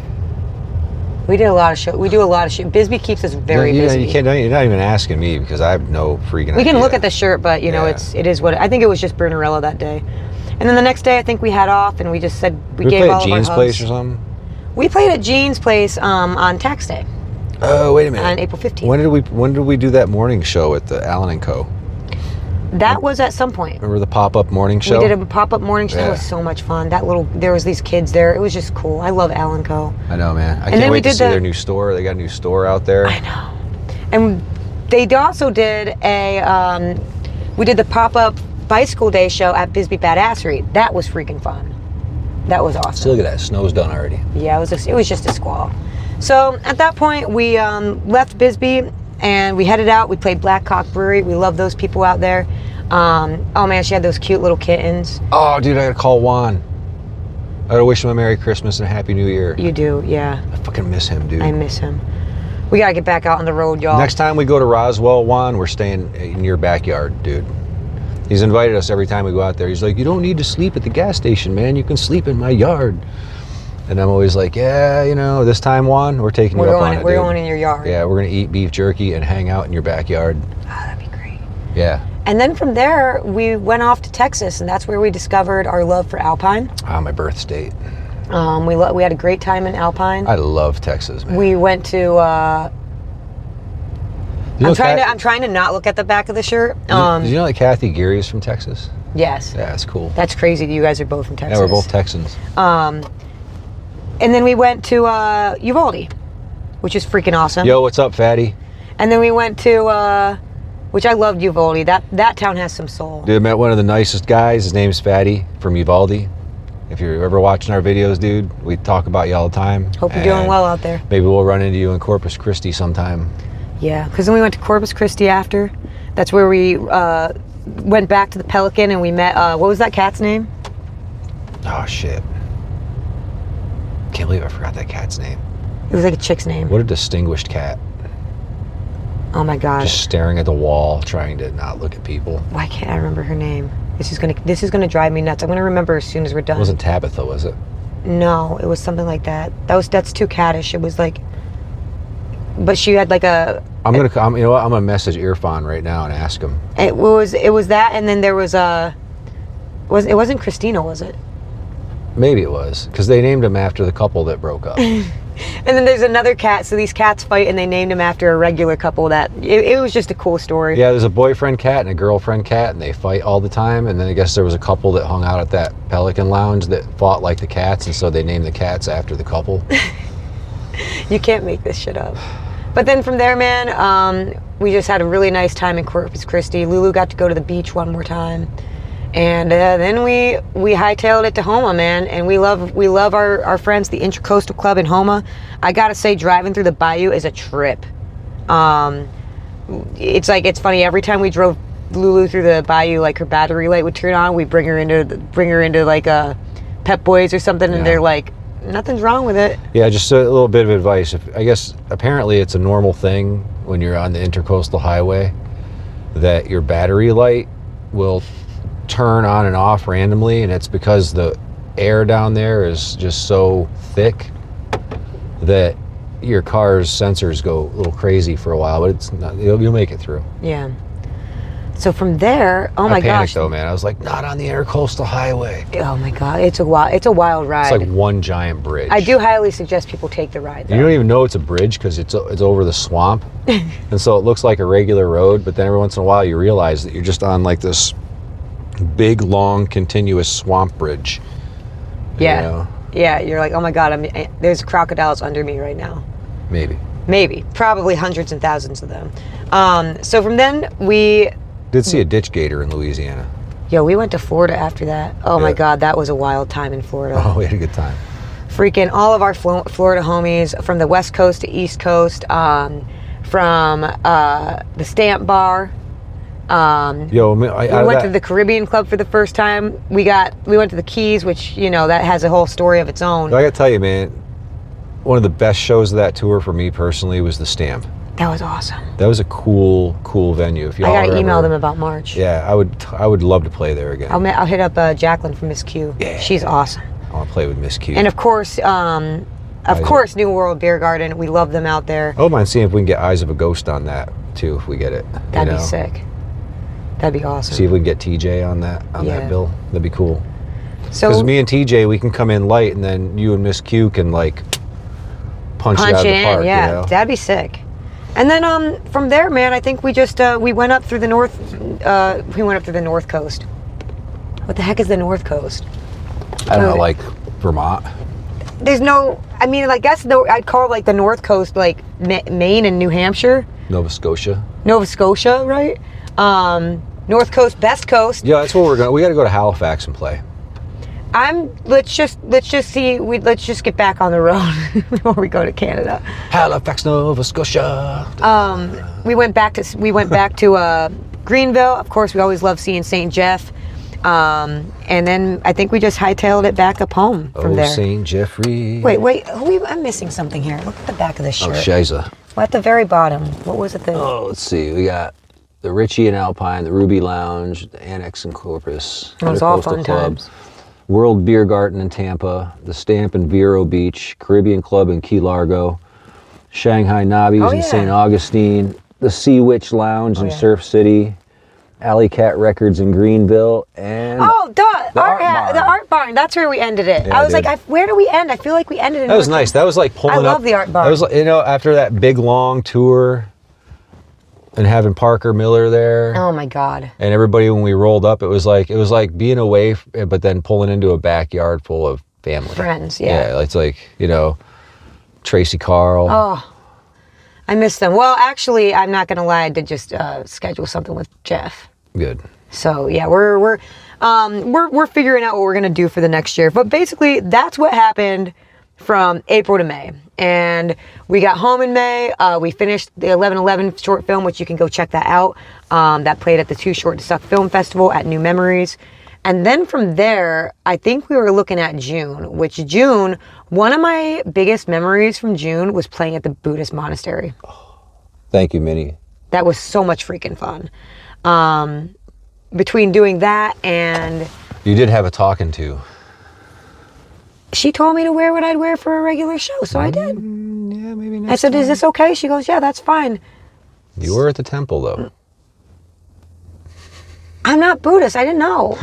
We did a lot of shows. We do a lot of shows. Bisbee keeps us very busy. You're not even asking me because I have no freaking idea. We can look at the shirt, but you know, it is what I think. It was just Burnerella that day, and then the next day I think we had off, and we just said we gave all of our hugs. We played at Jean's place or something. We played at Jean's place on Tax Day. Oh wait a minute! On April 15th. When did we do that morning show at the Allen and Co? That was at some point. Remember the pop-up morning show? We did a pop-up morning show. Yeah. That was so much fun. There was these kids there. It was just cool. I love Allen Co. I know, man. I can't wait to see their new store. They got a new store out there. I know. And they also did we did the pop-up bicycle day show at Bisbee Badassery. That was freaking fun. That was awesome. So look at that. Snow's done already. Yeah, it was just a squall. So at that point, we left Bisbee. And we headed out. We played Black Cock Brewery. We love those people out there. Oh man, she had those cute little kittens. Oh, dude, I gotta call Juan. I gotta wish him a Merry Christmas and a Happy New Year. You do, yeah. I fucking miss him, dude. I miss him. We gotta get back out on the road, y'all. Next time we go to Roswell, Juan, we're staying in your backyard, dude. He's invited us every time we go out there. He's like, "You don't need to sleep at the gas station, man. You can sleep in my yard." And I'm always like, "Yeah, you know, this time, Juan, we're taking you up on it, We're going in your yard. Yeah, we're going to eat beef jerky and hang out in your backyard." Oh, that'd be great. Yeah. And then from there, we went off to Texas, and that's where we discovered our love for Alpine. Ah, my birth state. We had a great time in Alpine. I love Texas, man. We went to... I'm trying to not look at the back of the shirt. Did you know that Kathy Geary is from Texas? Yes. Yeah, that's cool. That's crazy that you guys are both from Texas. Yeah, we're both Texans. And then we went to Uvalde, which is freaking awesome. Yo, what's up, fatty? And then we went to, which I loved Uvalde. That town has some soul. Dude, I met one of the nicest guys. His name's Fatty from Uvalde. If you're ever watching our videos, dude, we talk about you all the time. Hope you're doing well out there. Maybe we'll run into you in Corpus Christi sometime. Yeah, because then we went to Corpus Christi after. That's where we went back to the Pelican and we met, what was that cat's name? Oh, shit. Can't believe I forgot that cat's name. It was like a chick's name. What a distinguished cat. Oh my God. Just staring at the wall, trying to not look at people. Why can't I remember her name? This is gonna drive me nuts. I'm gonna remember as soon as we're done. It wasn't Tabitha, was it? No, it was something like that. That's too caddish. It was like, but she had like a. You know what? I'm gonna message Irfan right now and ask him. It was that, and then there was a. It wasn't Christina, was it? Maybe it was, because they named him after the couple that broke up. And then there's another cat. So these cats fight, and they named him after a regular couple. That it was just a cool story. Yeah, there's a boyfriend cat and a girlfriend cat, and they fight all the time. And then I guess there was a couple that hung out at that Pelican Lounge that fought like the cats, and so they named the cats after the couple. You can't make this shit up. But then from there, man, we just had a really nice time in Corpus Christi. Lulu got to go to the beach one more time. And then we hightailed it to Homa, man, and we love our friends, the Intracoastal Club in Homa. I gotta say, driving through the bayou is a trip. It's funny, every time we drove Lulu through the bayou, like her battery light would turn on. We bring her into like a Pep Boys or something, and they're like, nothing's wrong with it. Yeah, just a little bit of advice. I guess apparently it's a normal thing when you're on the Intercoastal Highway that your battery light will turn on and off randomly, and it's because the air down there is just so thick that your car's sensors go a little crazy for a while, but it's not, you'll make it through. Yeah. So from there, oh my gosh. I panicked though, man. I was like, not on the Intercoastal Highway. Oh my God, it's a wild ride. It's like one giant bridge. I do highly suggest people take the ride, though. You don't even know it's a bridge because it's over the swamp. And so it looks like a regular road, but then every once in a while you realize that you're just on like this big, long, continuous swamp bridge. Yeah. You know? Yeah, you're like, oh my God, there's crocodiles under me right now. Maybe. Probably hundreds and thousands of them. So from then, we... Did see a ditch gator in Louisiana. Yo, we went to Florida after that. Oh my God, that was a wild time in Florida. Oh, we had a good time. Freaking all of our Florida homies from the West Coast to East Coast, from the Stamp Bar. We went to the Caribbean Club for the first time. We went to the Keys, which, that has a whole story of its own. I gotta tell you, man, one of the best shows of that tour for me personally was the Stamp. That was awesome. That was a cool venue. If y'all I gotta email them about March. Yeah, I would love to play there again. I'll hit up Jacqueline from Miss Q. Yeah, she's awesome. I want to play with Miss Q. And of course, New World Beer Garden. We love them out there. I don't mind seeing if we can get Eyes of a Ghost on that too, if we get it. That'd be sick. That'd be awesome. See if we can get TJ on that bill. That'd be cool. So because me and TJ, we can come in light, and then you and Miss Q can like punch it out of the park. Yeah, that'd be sick. And then from there, man, I think we just we went up through the north. We went up through the North Coast. What the heck is the North Coast? I don't know, like Vermont. There's no. I mean, I guess I'd call it like the North Coast, like Maine and New Hampshire. Nova Scotia, right? North Coast, Best Coast. Yeah, that's what we're going. We got to go to Halifax and play. Let's just get back on the road before we go to Canada. Halifax, Nova Scotia. We went back to Greenville. Of course, we always love seeing St. Jeff. And then I think we just hightailed it back up home from there. St. Jeffrey. Wait, I'm missing something here. Look at the back of this shirt. Oh, shiza. Well, at the very bottom. What was it? Let's see. We got the Ritchie and Alpine, the Ruby Lounge, the Annex in Corpus. Those all fun times. World Beer Garden in Tampa, the Stamp in Vero Beach, Caribbean Club in Key Largo, Shanghai Nobby's in St. Augustine, the Sea Witch Lounge in Surf City, Alley Cat Records in Greenville, and the Art Barn. That's where we ended it. Yeah, I was like, where do we end? I feel like we ended in. That was nice. That was like pulling up. I love the Art Barn. That was like, after that big long tour, and having Parker Miller there. Oh my God. And everybody, when we rolled up, it was like being away, but then pulling into a backyard full of family. Friends, yeah. Yeah, it's like, Tracy Carl. Oh, I miss them. Well, actually, I'm not gonna lie. I did just schedule something with Jeff. Good. So yeah, we're figuring out what we're gonna do for the next year. But basically, that's what happened from April to May. And we got home in May. We finished the 11/11 short film, which you can go check that out. That played at the Too Short to Suck Film Festival at New Memories. And then from there, I think we were looking at June, one of my biggest memories from June was playing at the Buddhist monastery. Thank you, Minnie. That was so much freaking fun. Between doing that and... You did have a talking to. She told me to wear what I'd wear for a regular show, so I did. Yeah, maybe next I said, time. is this okay? She goes, yeah, that's fine. You were at the temple, though. I'm not Buddhist. I didn't know.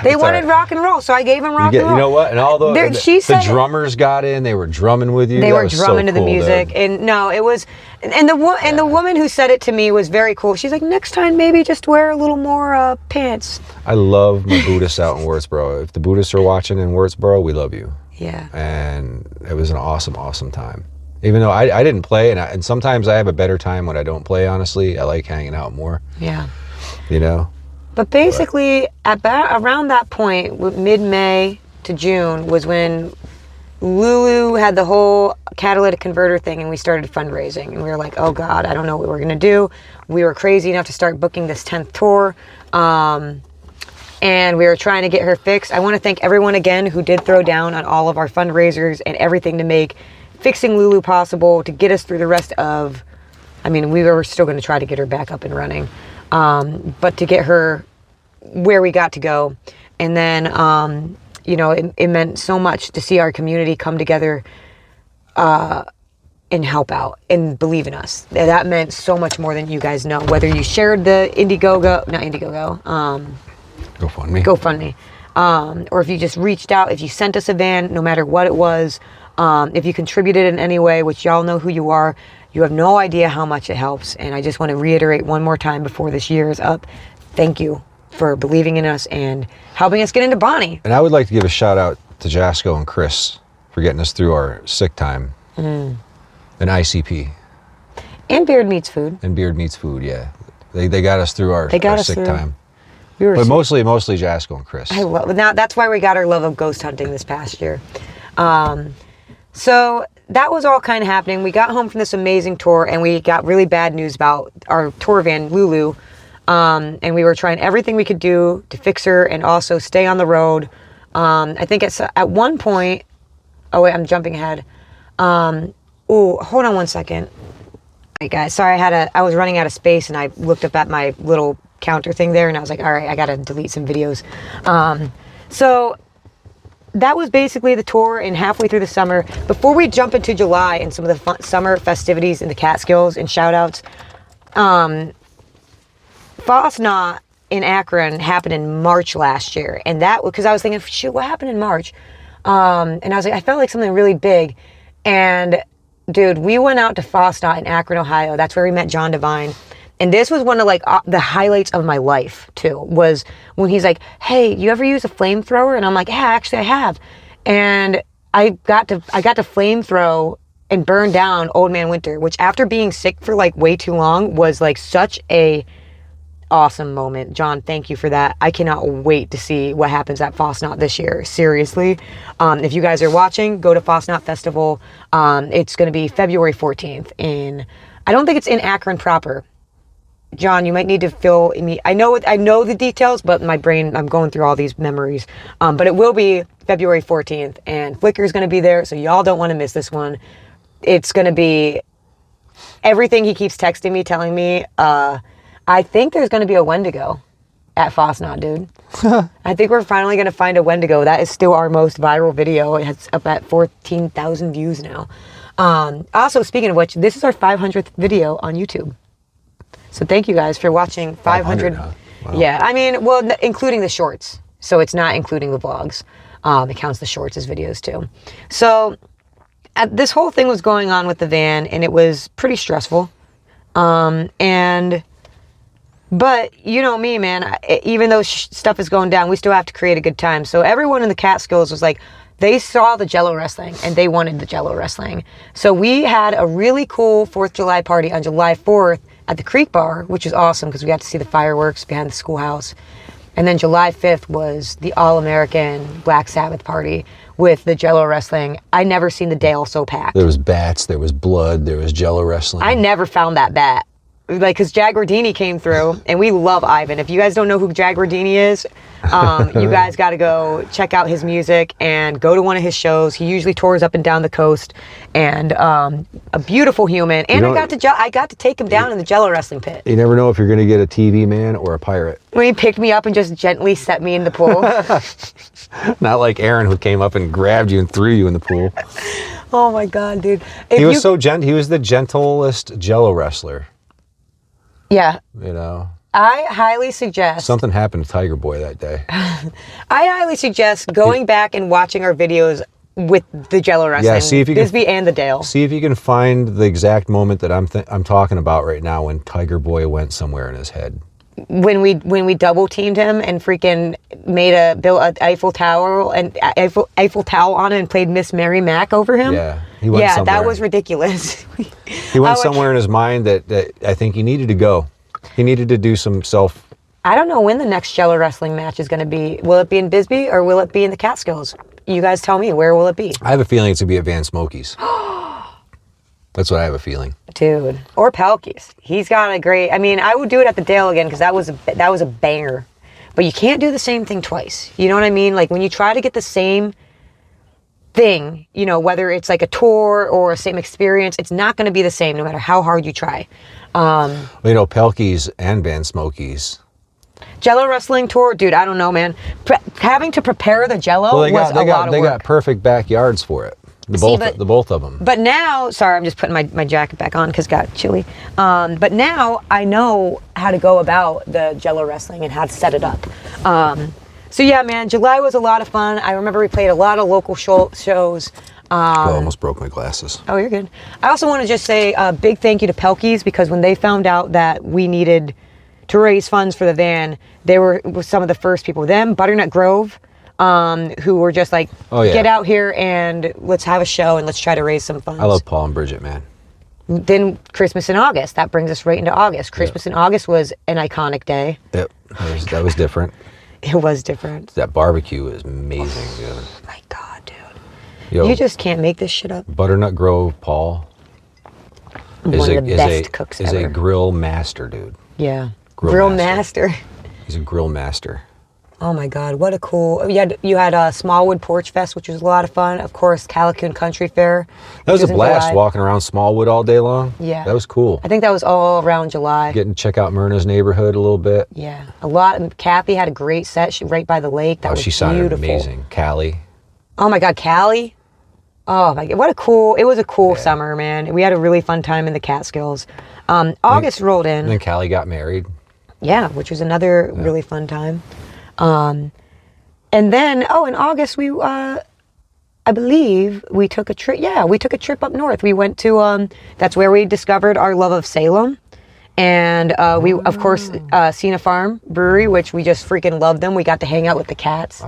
They wanted rock and roll, so I gave them rock and roll. You know what? And all the drummers got in. They were drumming with you. They were drumming to the music, and no, it was. And the woman who said it to me was very cool. She's like, next time maybe just wear a little more pants. I love my Buddhists out in Wurtsboro. If the Buddhists are watching in Wurtsboro, we love you. Yeah. And it was an awesome, awesome time. Even though I didn't play, and sometimes I have a better time when I don't play. Honestly, I like hanging out more. Yeah. You know. But basically, around that point, mid-May to June, was when Lulu had the whole catalytic converter thing, and we started fundraising. And we were like, oh, God, I don't know what we're going to do. We were crazy enough to start booking this 10th tour. And we were trying to get her fixed. I want to thank everyone again who did throw down on all of our fundraisers and everything to make fixing Lulu possible, to get us through the rest of... I mean, we were still going to try to get her back up and running. But to get her where we got to go. And then, you know, it meant so much to see our community come together and help out and believe in us. That meant so much more than you guys know. Whether you shared the GoFundMe, or if you just reached out, if you sent us a van, no matter what it was, if you contributed in any way, which y'all know who you are, you have no idea how much it helps. And I just want to reiterate one more time before this year is up. Thank you for believing in us and helping us get into Bonnie. And I would like to give a shout out to Jasco and Chris for getting us through our sick time. And ICP. And Beard Meats Food. Yeah. They got us through our sick time. But mostly Jasco and Chris. Now that's why we got our love of ghost hunting this past year. So that was all kind of happening. We got home from this amazing tour, and we got really bad news about our tour van, Lulu. And we were trying everything we could do to fix her and also stay on the road. I think it's at one point... Oh, wait, I'm jumping ahead. Hold on one second. Hey, guys, sorry, I was running out of space, and I looked up at my little counter thing there, and I was like, all right, I got to delete some videos. So... that was basically the tour, and halfway through the summer, before we jump into July and some of the summer festivities in the Catskills and shout-outs, Fosnot in Akron happened in March last year. And that, because I was thinking, shoot, what happened in March? And I was like, I felt like something really big. And dude, we went out to Fosnot in Akron, Ohio. That's where we met John Devine. And this was one of like the highlights of my life too, was when he's like, hey, you ever use a flamethrower? And I'm like, yeah, actually I have. And I got to flamethrow and burn down Old Man Winter, which after being sick for like way too long was like such a awesome moment. John, thank you for that. I cannot wait to see what happens at Fosnot this year. Seriously. If you guys are watching, go to Fosnot Festival. It's going to be February 14th I don't think it's in Akron proper. John, you might need to fill me. I know the details, but my brain, I'm going through all these memories. But it will be February 14th, and Flicker's going to be there, so y'all don't want to miss this one. It's going to be everything he keeps texting me, telling me. I think there's going to be a Wendigo at Fosnot, dude. I think we're finally going to find a Wendigo. That is still our most viral video. It's up at 14,000 views now. Also, speaking of which, this is our 500th video on YouTube. So thank you guys for watching 500. Huh? Wow. Yeah, I mean, well, including the shorts. So it's not including the vlogs. It counts the shorts as videos too. So this whole thing was going on with the van, and it was pretty stressful. But you know me, man, even though stuff is going down, we still have to create a good time. So everyone in the Catskills was like, they saw the jello wrestling and they wanted the jello wrestling. So we had a really cool 4th of July party on July 4th at the Creek Bar, which was awesome because we got to see the fireworks behind the schoolhouse. And then July 5th was the All-American Black Sabbath party with the jello wrestling. I never seen the Dale so packed. There was bats, there was blood, there was jello wrestling. I never found that bat. like, because Jaguardini came through, and we love Ivan. If you guys don't know who Jaguardini is, you guys got to go check out his music and go to one of his shows. He usually tours up and down the coast, and a beautiful human. And I got to take him down in the Jello wrestling pit. You never know if you're going to get a TV man or a pirate. When he picked me up and just gently set me in the pool. Not like Aaron, who came up and grabbed you and threw you in the pool. Oh my God, dude! He was so gentle. He was the gentlest Jello wrestler. Yeah. You know. I highly suggest... Something happened to Tiger Boy that day. I highly suggest going back and watching our videos with the Jello wrestling. Yeah, see if you Bisbee can, and the Dale. See if you can find the exact moment that I'm talking about right now when Tiger Boy went somewhere in his head. When we double teamed him and freaking built an Eiffel Tower and Eiffel Towel on it and played Miss Mary Mac over him. Yeah, he went somewhere. That was ridiculous. He went somewhere in his mind that I think he needed to go. He needed to do some self. I don't know when the next Jello wrestling match is going to be. Will it be in Bisbee or will it be in the Catskills? You guys tell me. Where will it be? I have a feeling it's going to be at Van Smokey's. That's what I have a feeling. Dude. Or Pelkey's. He's got a great... I mean, I would do it at the Dale again because that was a banger. But you can't do the same thing twice. You know what I mean? Like, when you try to get the same thing, you know, whether it's like a tour or a same experience, it's not going to be the same no matter how hard you try. Well, you know, Pelkey's and Van Smokey's. Jello wrestling tour, dude, I don't know, man. Having to prepare the Jello was a lot of work. They got perfect backyards for it. The both of them. But now, sorry, I'm just putting my jacket back on because it got chilly. But now I know how to go about the Jello wrestling and how to set it up. So yeah, man, July was a lot of fun. I remember we played a lot of local shows. I almost broke my glasses. Oh, you're good. I also want to just say a big thank you to Pelkey's because when they found out that we needed to raise funds for the van, they were some of the first people. Them, Butternut Grove, who were just like, get out here and let's have a show and let's try to raise some funds. I love Paul and Bridget, man. Then Christmas in August. That brings us right into August. Christmas in August was an iconic day. Yep, that was different. It was different. That barbecue is amazing, dude. Oh my God, dude. Yo, you just can't make this shit up. Butternut Grove Paul is one of the best cooks ever. Is a grill master, dude. Yeah. Grill master. He's a grill master. Oh my God, what a cool... You had Smallwood Porch Fest, which was a lot of fun. Of course, Callicoon Country Fair. That was a blast, walking around Smallwood all day long. Yeah. That was cool. I think that was all around July. Getting to check out Myrna's neighborhood a little bit. Yeah. A lot. Kathy had a great set right by the lake. That was she sounded beautiful. amazing. Callie. Oh my God, Callie. Oh my God, it was a cool summer, man. We had a really fun time in the Catskills. August rolled in. And then Callie got married. Yeah, which was another really fun time. And then, in August, I believe we took a trip. Yeah, we took a trip up north. We went to, that's where we discovered our love of Salem. And we, of course, Cena Farm Brewery, which we just freaking love them. We got to hang out with the cats,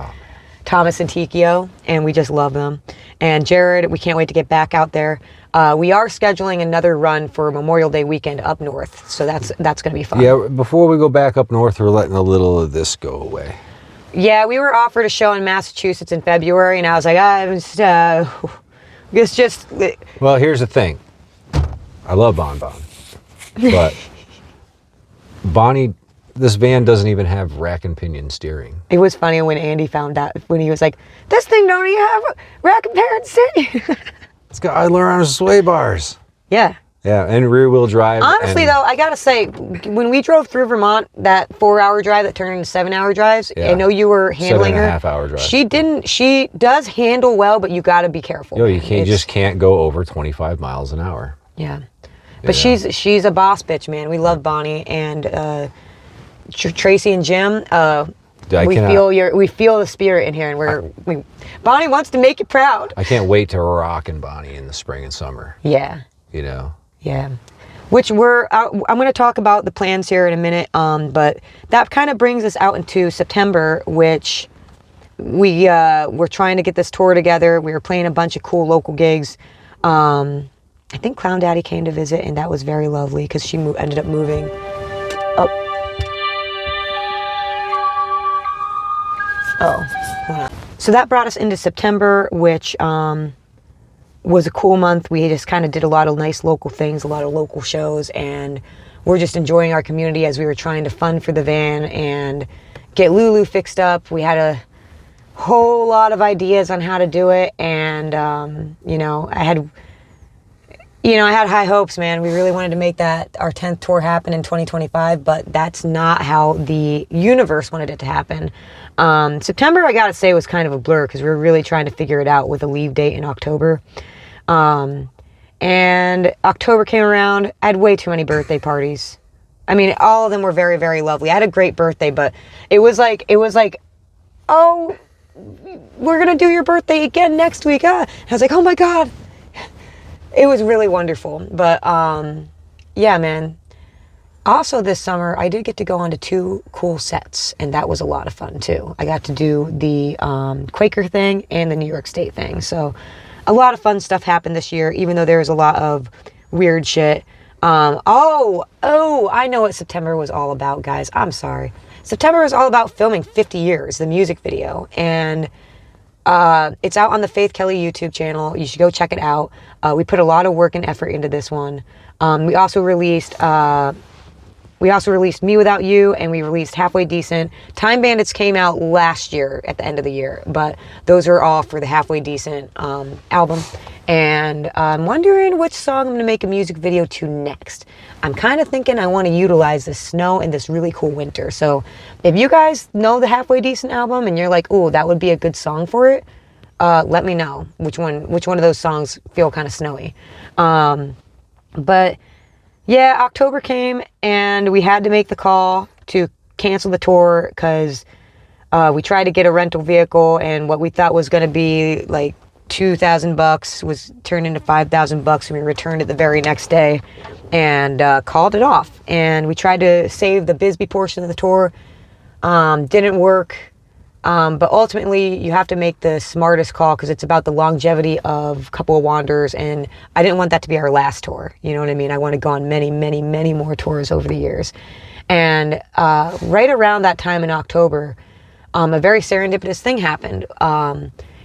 Thomas and Tikio, and we just love them. And Jared, we can't wait to get back out there. We are scheduling another run for Memorial Day weekend up north, so that's going to be fun. Yeah, before we go back up north, we're letting a little of this go away. Yeah, we were offered a show in Massachusetts in February, and I was like, it's just... Well, here's the thing. I love Bon Bon, but Bonnie, this van doesn't even have rack and pinion steering. It was funny when Andy found out, when he was like, this thing don't even have rack and pinion steering. It's got idler sway bars. Yeah. Yeah, and rear wheel drive. Honestly, though, I gotta say, when we drove through Vermont, that 4-hour drive that turned into 7-hour drives, I know you were handling her. 7.5-hour drive. She does handle well, but you gotta be careful. Yo, you just can't go over 25 miles an hour. Yeah. But she's a boss bitch, man. We love Bonnie and Tracy and Jim. We feel the spirit in here, and Bonnie wants to make you proud. I can't wait to rock and Bonnie in the spring and summer. Yeah. You know. Yeah. Which I'm going to talk about the plans here in a minute. But that kind of brings us out into September, which we're trying to get this tour together. We were playing a bunch of cool local gigs. I think Clown Daddy came to visit, and that was very lovely because she ended up moving. So that brought us into September, which was a cool month. We just kind of did a lot of nice local things, a lot of local shows, and we're just enjoying our community as we were trying to fund for the van and get Lulu fixed up. We had a whole lot of ideas on how to do it, and you know, I had high hopes, man. We really wanted to make that our 10th tour happen in 2025, but that's not how the universe wanted it to happen. September, I gotta say, was kind of a blur because we were really trying to figure it out with a leave date in October. And October came around. I had way too many birthday parties. I mean, all of them were very, very lovely. I had a great birthday, but it was like, oh, we're gonna do your birthday again next week. I was like, oh my God. It was really wonderful. But yeah, man. Also this summer, I did get to go on to 2 cool sets, and that was a lot of fun too. I got to do the Quaker thing and the New York State thing. So a lot of fun stuff happened this year, even though there was a lot of weird shit. I know what September was all about, guys. I'm sorry. September was all about filming 50 Years, the music video. And it's out on the Faith Kelly YouTube channel. You should go check it out. We put a lot of work and effort into this one. We also released Me Without You, and we released Halfway Decent. Time Bandits came out last year at the end of the year, but those are all for the Halfway Decent album. And I'm wondering which song I'm going to make a music video to next. I'm kind of thinking I want to utilize the snow in this really cool winter. So if you guys know the Halfway Decent album and you're like, ooh, that would be a good song for it, let me know which one of those songs feel kind of snowy. But yeah, October came and we had to make the call to cancel the tour because we tried to get a rental vehicle, and what we thought was going to be like $2,000 was turned into $5,000, and we returned it the very next day and called it off. And we tried to save the Bisbee portion of the tour. Didn't work. But ultimately, you have to make the smartest call because it's about the longevity of Couple of Wanderers, and I didn't want that to be our last tour. You know what I mean? I want to go on many, many, many more tours over the years. And right around that time in October, a very serendipitous thing happened.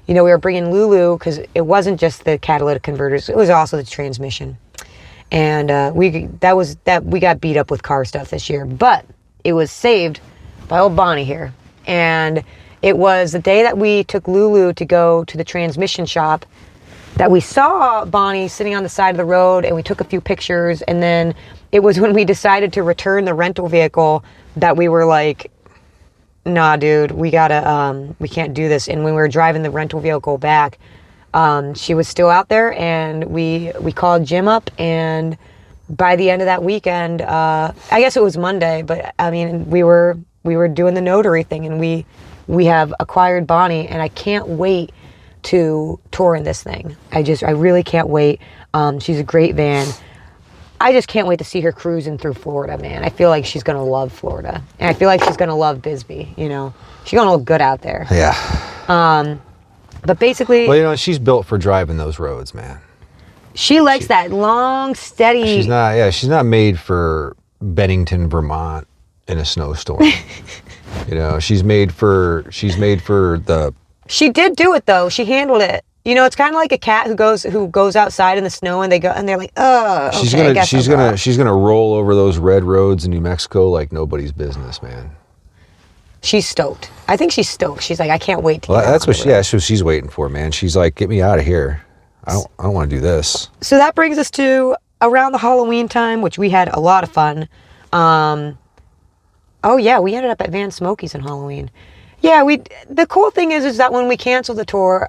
You know, we were bringing Lulu because it wasn't just the catalytic converters; it was also the transmission. And we got beat up with car stuff this year, but it was saved by old Bonnie here. And it was the day that we took Lulu to go to the transmission shop that we saw Bonnie sitting on the side of the road, and we took a few pictures. And then it was when we decided to return the rental vehicle that we were like, nah, dude, we can't do this. And when we were driving the rental vehicle back, she was still out there, and we called Jim up, and by the end of that weekend, I guess it was Monday, but I mean, we were doing the notary thing, and we have acquired Bonnie, and I can't wait to tour in this thing. I really can't wait. She's a great van. I just can't wait to see her cruising through Florida, man. I feel like she's going to love Florida, and I feel like she's going to love Bisbee, you know. She's going to look good out there. Yeah. But basically... Well, you know, she's built for driving those roads, man. She likes that long, steady... She's not made for Bennington, Vermont in a snowstorm. You know, she's made for the... She did do it, though. She handled it. You know, it's kind of like a cat who goes outside in the snow, and they're like, oh, okay, she's gonna roll over those red roads in New Mexico like nobody's business, man. She's stoked. I think she's stoked. She's like, I can't wait to get that's what she's waiting for, man. She's like, get me out of here. I don't want to do this. So that brings us to around the Halloween time, which we had a lot of fun. Oh yeah, we ended up at Van Smokey's on Halloween. Yeah, the cool thing is that when we canceled the tour,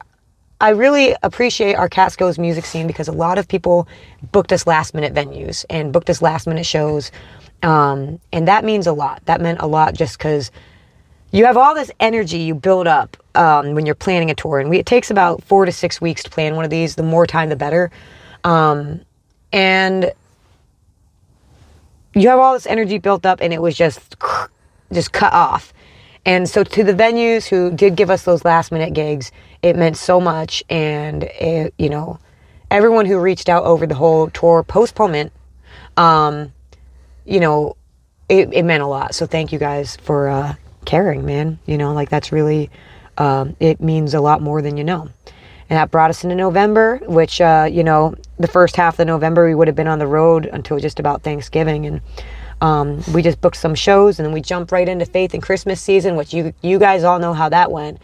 I really appreciate our Catskills music scene because a lot of people booked us last minute venues and booked us last minute shows. And that means a lot. That meant a lot just because you have all this energy you build up when you're planning a tour. And it takes about 4 to 6 weeks to plan one of these. The more time, the better. And you have all this energy built up, and it was just cut off. And so to the venues who did give us those last minute gigs, it meant so much. And it, you know, everyone who reached out over the whole tour postponement, you know, it meant a lot. So thank you guys for caring, man. You know, like that's really, it means a lot more than you know. And that brought us into November, which, you know, the first half of November, we would have been on the road until just about Thanksgiving. And We just booked some shows, and then we jumped right into Faith and Christmas season, which you guys all know how that went.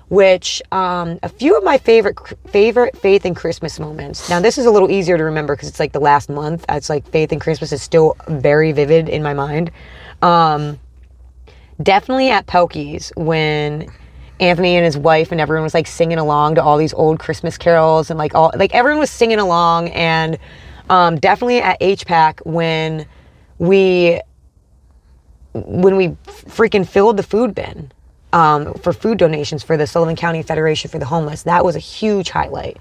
Which a few of my favorite Faith and Christmas moments. Now this is a little easier to remember because it's like the last month. It's like Faith and Christmas is still very vivid in my mind. Definitely at Pelkey's when Anthony and his wife and everyone was like singing along to all these old Christmas carols, and like everyone was singing along. And definitely at HPAC when we freaking filled the food bin for food donations for the Sullivan County Federation for the Homeless. That was a huge highlight.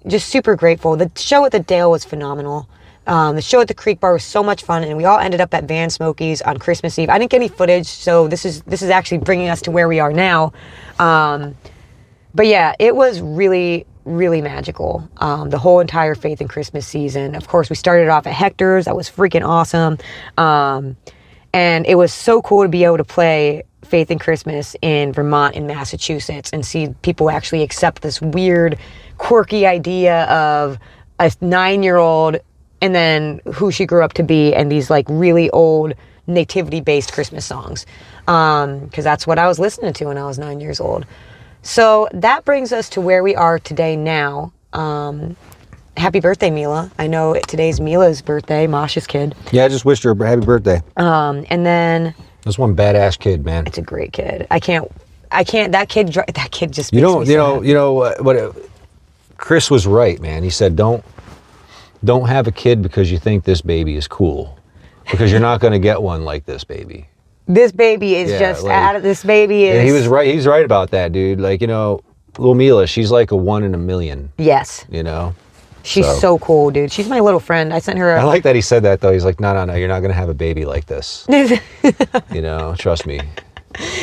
Just super grateful. The show at the Dale was phenomenal. The show at the Creek Bar was so much fun, and we all ended up at Van Smokies on Christmas Eve. I didn't get any footage, so this is actually bringing us to where we are now. But yeah, it was really, really magical. The whole entire Faith and Christmas season. Of course, we started off at Hector's. That was freaking awesome. And it was so cool to be able to play Faith and Christmas in Vermont and Massachusetts and see people actually accept this weird, quirky idea of a 9-year-old and then who she grew up to be, and these like really old nativity-based Christmas songs. Because that's what I was listening to when I was 9 years old. So that brings us to where we are today now. Happy birthday, Mila. I know today's Mila's birthday, Masha's kid. Yeah, I just wished her a happy birthday. And then... That's one badass kid, man. It's a great kid. I can't, that kid just makes me sad. You know what, Chris was right, man. He said, don't have a kid because you think this baby is cool. Because you're not going to get one like this baby. This baby is this baby is... And he was right. He's right about that, dude. Like, little Mila, she's like a 1 in a million. Yes. She's so cool, dude. She's my little friend. I sent her I like that he said that, though. He's like, no, you're not going to have a baby like this. Trust me.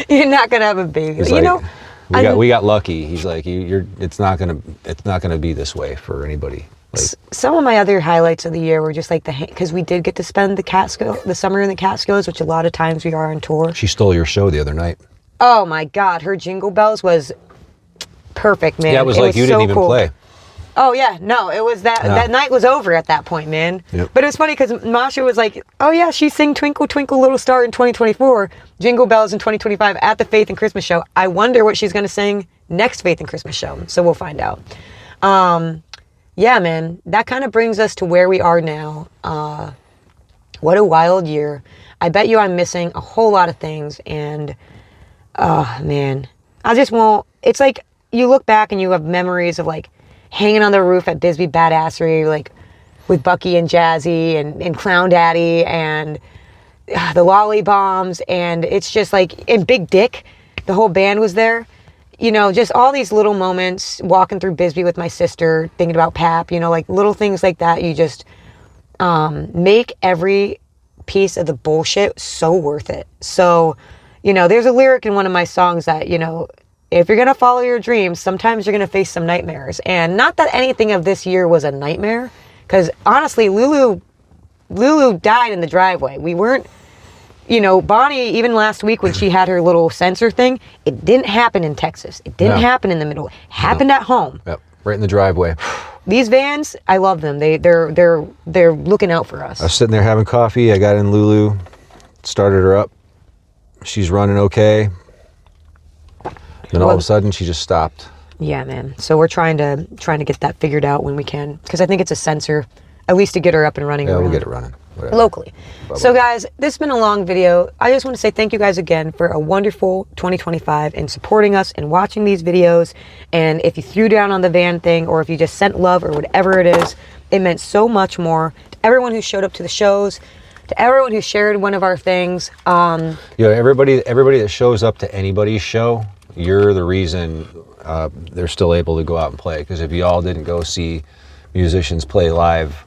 You're not going to have a baby. He's we got lucky. He's like, it's not going to be this way for anybody. Like, some of my other highlights of the year were just like because we did get to spend the summer in the Catskills, which a lot of times we are on tour. She stole your show the other night. Oh my God. Her Jingle Bells was perfect, man. Yeah, it was like you didn't even play. Oh yeah, no, it was that night was over at that point, man. Yep. But it was funny because Masha was like, oh yeah, she sang Twinkle Twinkle Little Star in 2024, Jingle Bells in 2025 at the Faith and Christmas show. I wonder what she's going to sing next Faith and Christmas show. So we'll find out. Yeah, man, that kind of brings us to where we are now. What a wild year. I bet you I'm missing a whole lot of things. And, man, I just won't. It's like you look back and you have memories of like hanging on the roof at Bisbee Badassery, like with Bucky and Jazzy and Clown Daddy and the Lolly Bombs. And it's just like, and Big Dick, the whole band was there. Just all these little moments, walking through Bisbee with my sister, thinking about Pap, like little things like that. You just make every piece of the bullshit so worth it. So, there's a lyric in one of my songs that, if you're going to follow your dreams, sometimes you're going to face some nightmares. And not that anything of this year was a nightmare, because honestly, Lulu died in the driveway. We weren't, Bonnie, even last week when she had her little sensor thing, it didn't happen in Texas. It didn't happen in the middle. It happened at home. Yep, right in the driveway. These vans, I love them. They're looking out for us. I was sitting there having coffee. I got in Lulu, started her up. She's running okay. Then all of a sudden, she just stopped. Yeah, man. So we're trying to get that figured out when we can, because I think it's a sensor, at least to get her up and running. Yeah, we'll get it running. Whatever. Locally. Bye-bye. So guys, this has been a long video. I just want to say thank you guys again for a wonderful 2025 and supporting us and watching these videos. And if you threw down on the van thing, or if you just sent love or whatever it is, it meant so much more to everyone who showed up to the shows, to everyone who shared one of our things. Everybody that shows up to anybody's show, you're the reason they're still able to go out and play. Because if you all didn't go see musicians play live,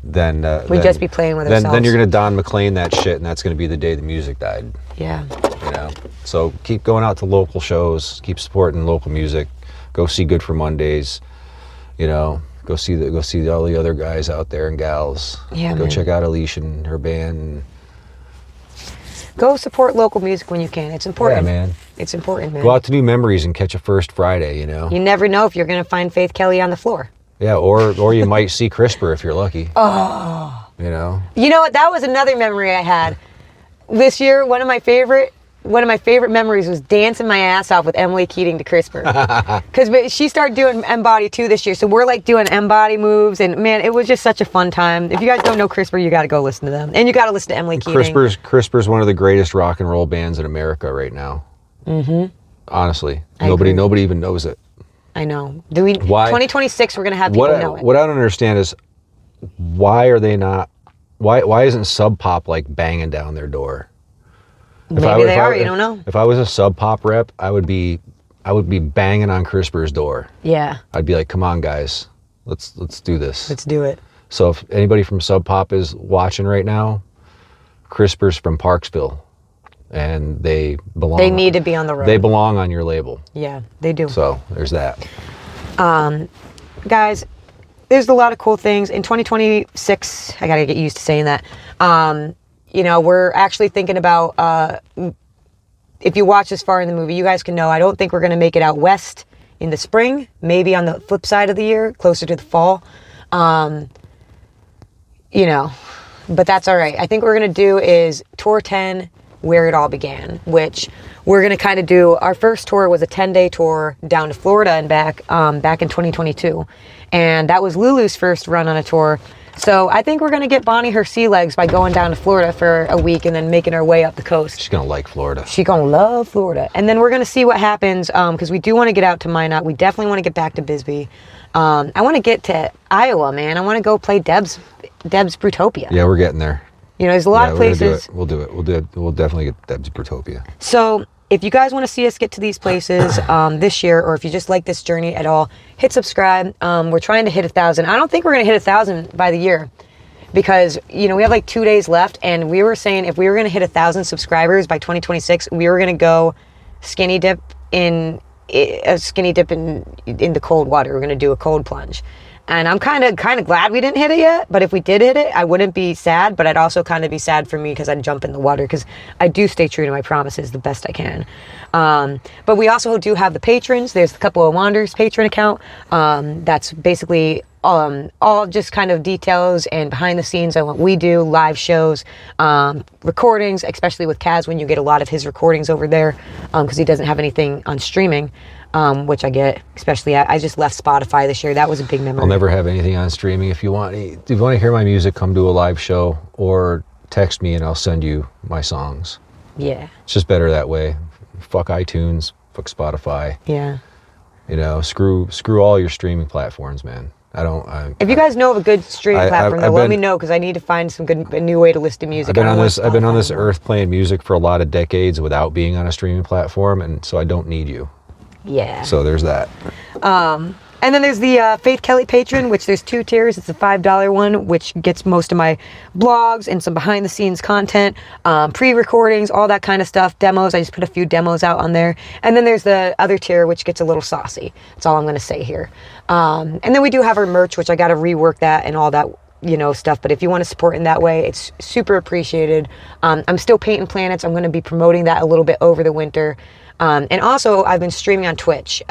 then we'd just be playing with ourselves. Then you're gonna Don McLean that shit, and that's gonna be the day the music died. Yeah. So keep going out to local shows, keep supporting local music, go see Good for Mondays, go see all the other guys out there and gals. Yeah, go check out Alicia and her band. Go support local music when you can. It's important. Yeah, man. It's important, man. Go out to New Memories and catch a First Friday. You never know if you're gonna find Faith Kelly on the floor. Yeah, or you might see CRISPR if you're lucky. Oh, You know. You know what? That was another memory I had this year. One of my favorite memories was dancing my ass off with Emily Keating to CRISPR. Because she started doing M-Body too this year. So we're like doing M-Body moves. And man, it was just such a fun time. If you guys don't know CRISPR, you got to go listen to them. And you got to listen to Emily Keating. CRISPR's one of the greatest rock and roll bands in America right now. Mm-hmm. Honestly. Nobody even knows it. I know. 2026, we're going to have people know it. What I don't understand is why are they not, why isn't Sub Pop like banging down their door? Maybe they are, you don't know. If I was a Sub Pop rep, I would be banging on CRISPR's door. Yeah. I'd be like, come on, guys, let's do this. Let's do it. So if anybody from Sub Pop is watching right now, CRISPR's from Parksville, and they belong. They need to be on the road. They belong on your label. Yeah, they do. So there's that. Guys, there's a lot of cool things in 2026. I gotta get used to saying that. You know, we're actually thinking about, if you watch this far in the movie, you guys can know, I don't think we're going to make it out west in the spring, maybe on the flip side of the year, closer to the fall. You know, but that's all right. I think what we're going to do is Tour 10, Where It All Began, which we're going to kind of do. Our first tour was a 10-day tour down to Florida and back in 2022. And that was Lulu's first run on a tour. So I think we're going to get Bonnie her sea legs by going down to Florida for a week and then making our way up the coast. She's going to like Florida. She's going to love Florida. And then we're going to see what happens because we do want to get out to Minot. We definitely want to get back to Bisbee. I want to get to Iowa, man. I want to go play Deb's Brutopia. Yeah, we're getting there. You know, there's a lot of places. We'll do it. We'll definitely get Deb's Brutopia. So if you guys want to see us get to these places this year, or if you just like this journey at all, hit subscribe. We're trying to hit 1,000. I don't think we're going to hit 1,000 by the year because, you know, we have like 2 days left. And we were saying if we were going to hit 1,000 subscribers by 2026, we were going to go skinny dip in the cold water. We're going to do a cold plunge. And I'm kind of glad we didn't hit it yet. But if we did hit it, I wouldn't be sad. But I'd also kind of be sad for me because I'd jump in the water because I do stay true to my promises the best I can. But we also do have the patrons. There's a Couple of Wanders Patron account. That's basically all just kind of details and behind the scenes on what we do, live shows, recordings, especially with Caswyn. You get a lot of his recordings over there because he doesn't have anything on streaming. Which I get, especially I just left Spotify this year. That was a big memory. I'll never have anything on streaming. If you want to hear my music, come to a live show or text me and I'll send you my songs. Yeah. It's just better that way. Fuck iTunes, fuck Spotify. Yeah. You know, screw all your streaming platforms, man. If you guys know of a good streaming platform, let me know because I need to find a new way to listen to music. I've been on this earth playing music for a lot of decades without being on a streaming platform, and so I don't need you. Yeah. So there's that. And then there's the Faith Kelly Patron, which there's 2 tiers. It's a $5 one, which gets most of my blogs and some behind the scenes content, pre-recordings, all that kind of stuff, demos. I just put a few demos out on there. And then there's the other tier, which gets a little saucy. That's all I'm going to say here. And then we do have our merch, which I got to rework that and all that, you know, stuff. But if you want to support in that way, it's super appreciated. I'm still painting planets. I'm going to be promoting that a little bit over the winter. And also, I've been streaming on Twitch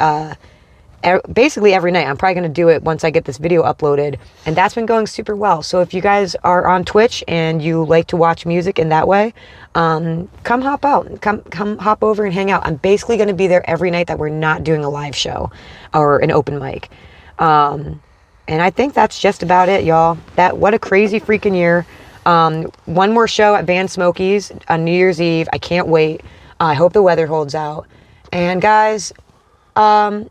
basically every night. I'm probably going to do it once I get this video uploaded. And that's been going super well. So if you guys are on Twitch and you like to watch music in that way, come hop out. Come hop over and hang out. I'm basically going to be there every night that we're not doing a live show or an open mic. And I think that's just about it, y'all. What a crazy freaking year. One more show at Van Smokey's on New Year's Eve. I can't wait. I hope the weather holds out. And guys, I'm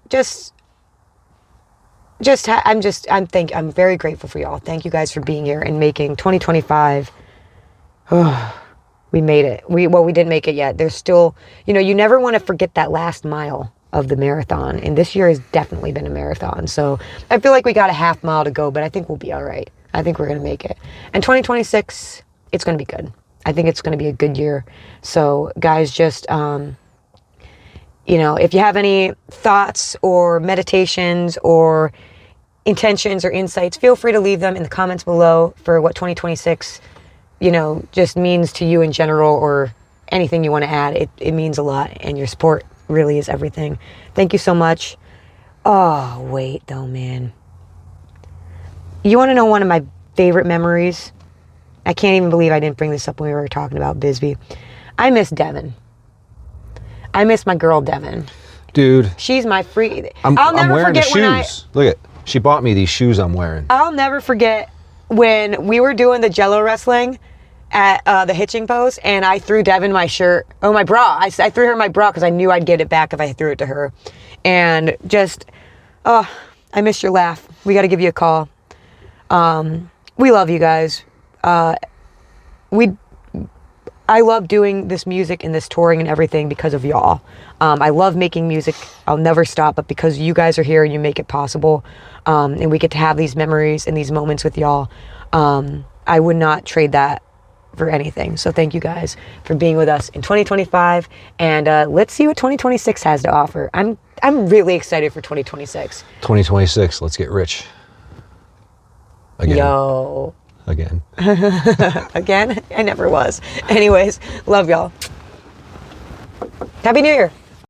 very grateful for y'all. Thank you guys for being here and making 2025. We made it. We didn't make it yet. There's still, you know, you never want to forget that last mile of the marathon. And this year has definitely been a marathon. So I feel like we got a half mile to go, but I think we'll be all right. I think we're going to make it. And 2026, it's going to be good. I think it's going to be a good year. So guys, just, you know, if you have any thoughts or meditations or intentions or insights, feel free to leave them in the comments below for what 2026, you know, just means to you in general or anything you want to add. It means a lot and your support really is everything. Thank you so much. Oh, wait though, man. You want to know one of my favorite memories I can't even believe I didn't bring this up when we were talking about Bisbee. I miss Devin. I miss my girl Devin. Dude. She's my free. I'm never wearing the forget when shoes. Look at, she bought me these shoes I'm wearing. I'll never forget when we were doing the jello wrestling at the hitching post, and I threw Devin my shirt, my bra. I threw her my bra because I knew I'd get it back if I threw it to her. And just, I missed your laugh. We got to give you a call. We love you guys. I love doing this music and this touring and everything because of y'all. I love making music. I'll never stop, but because you guys are here and you make it possible, and we get to have these memories and these moments with y'all, I would not trade that for anything. So thank you guys for being with us in 2025, and let's see what 2026 has to offer. I'm really excited for 2026. 2026, let's get rich. Again. Yo. Again. Again? I never was. Anyways, love y'all. Happy New Year.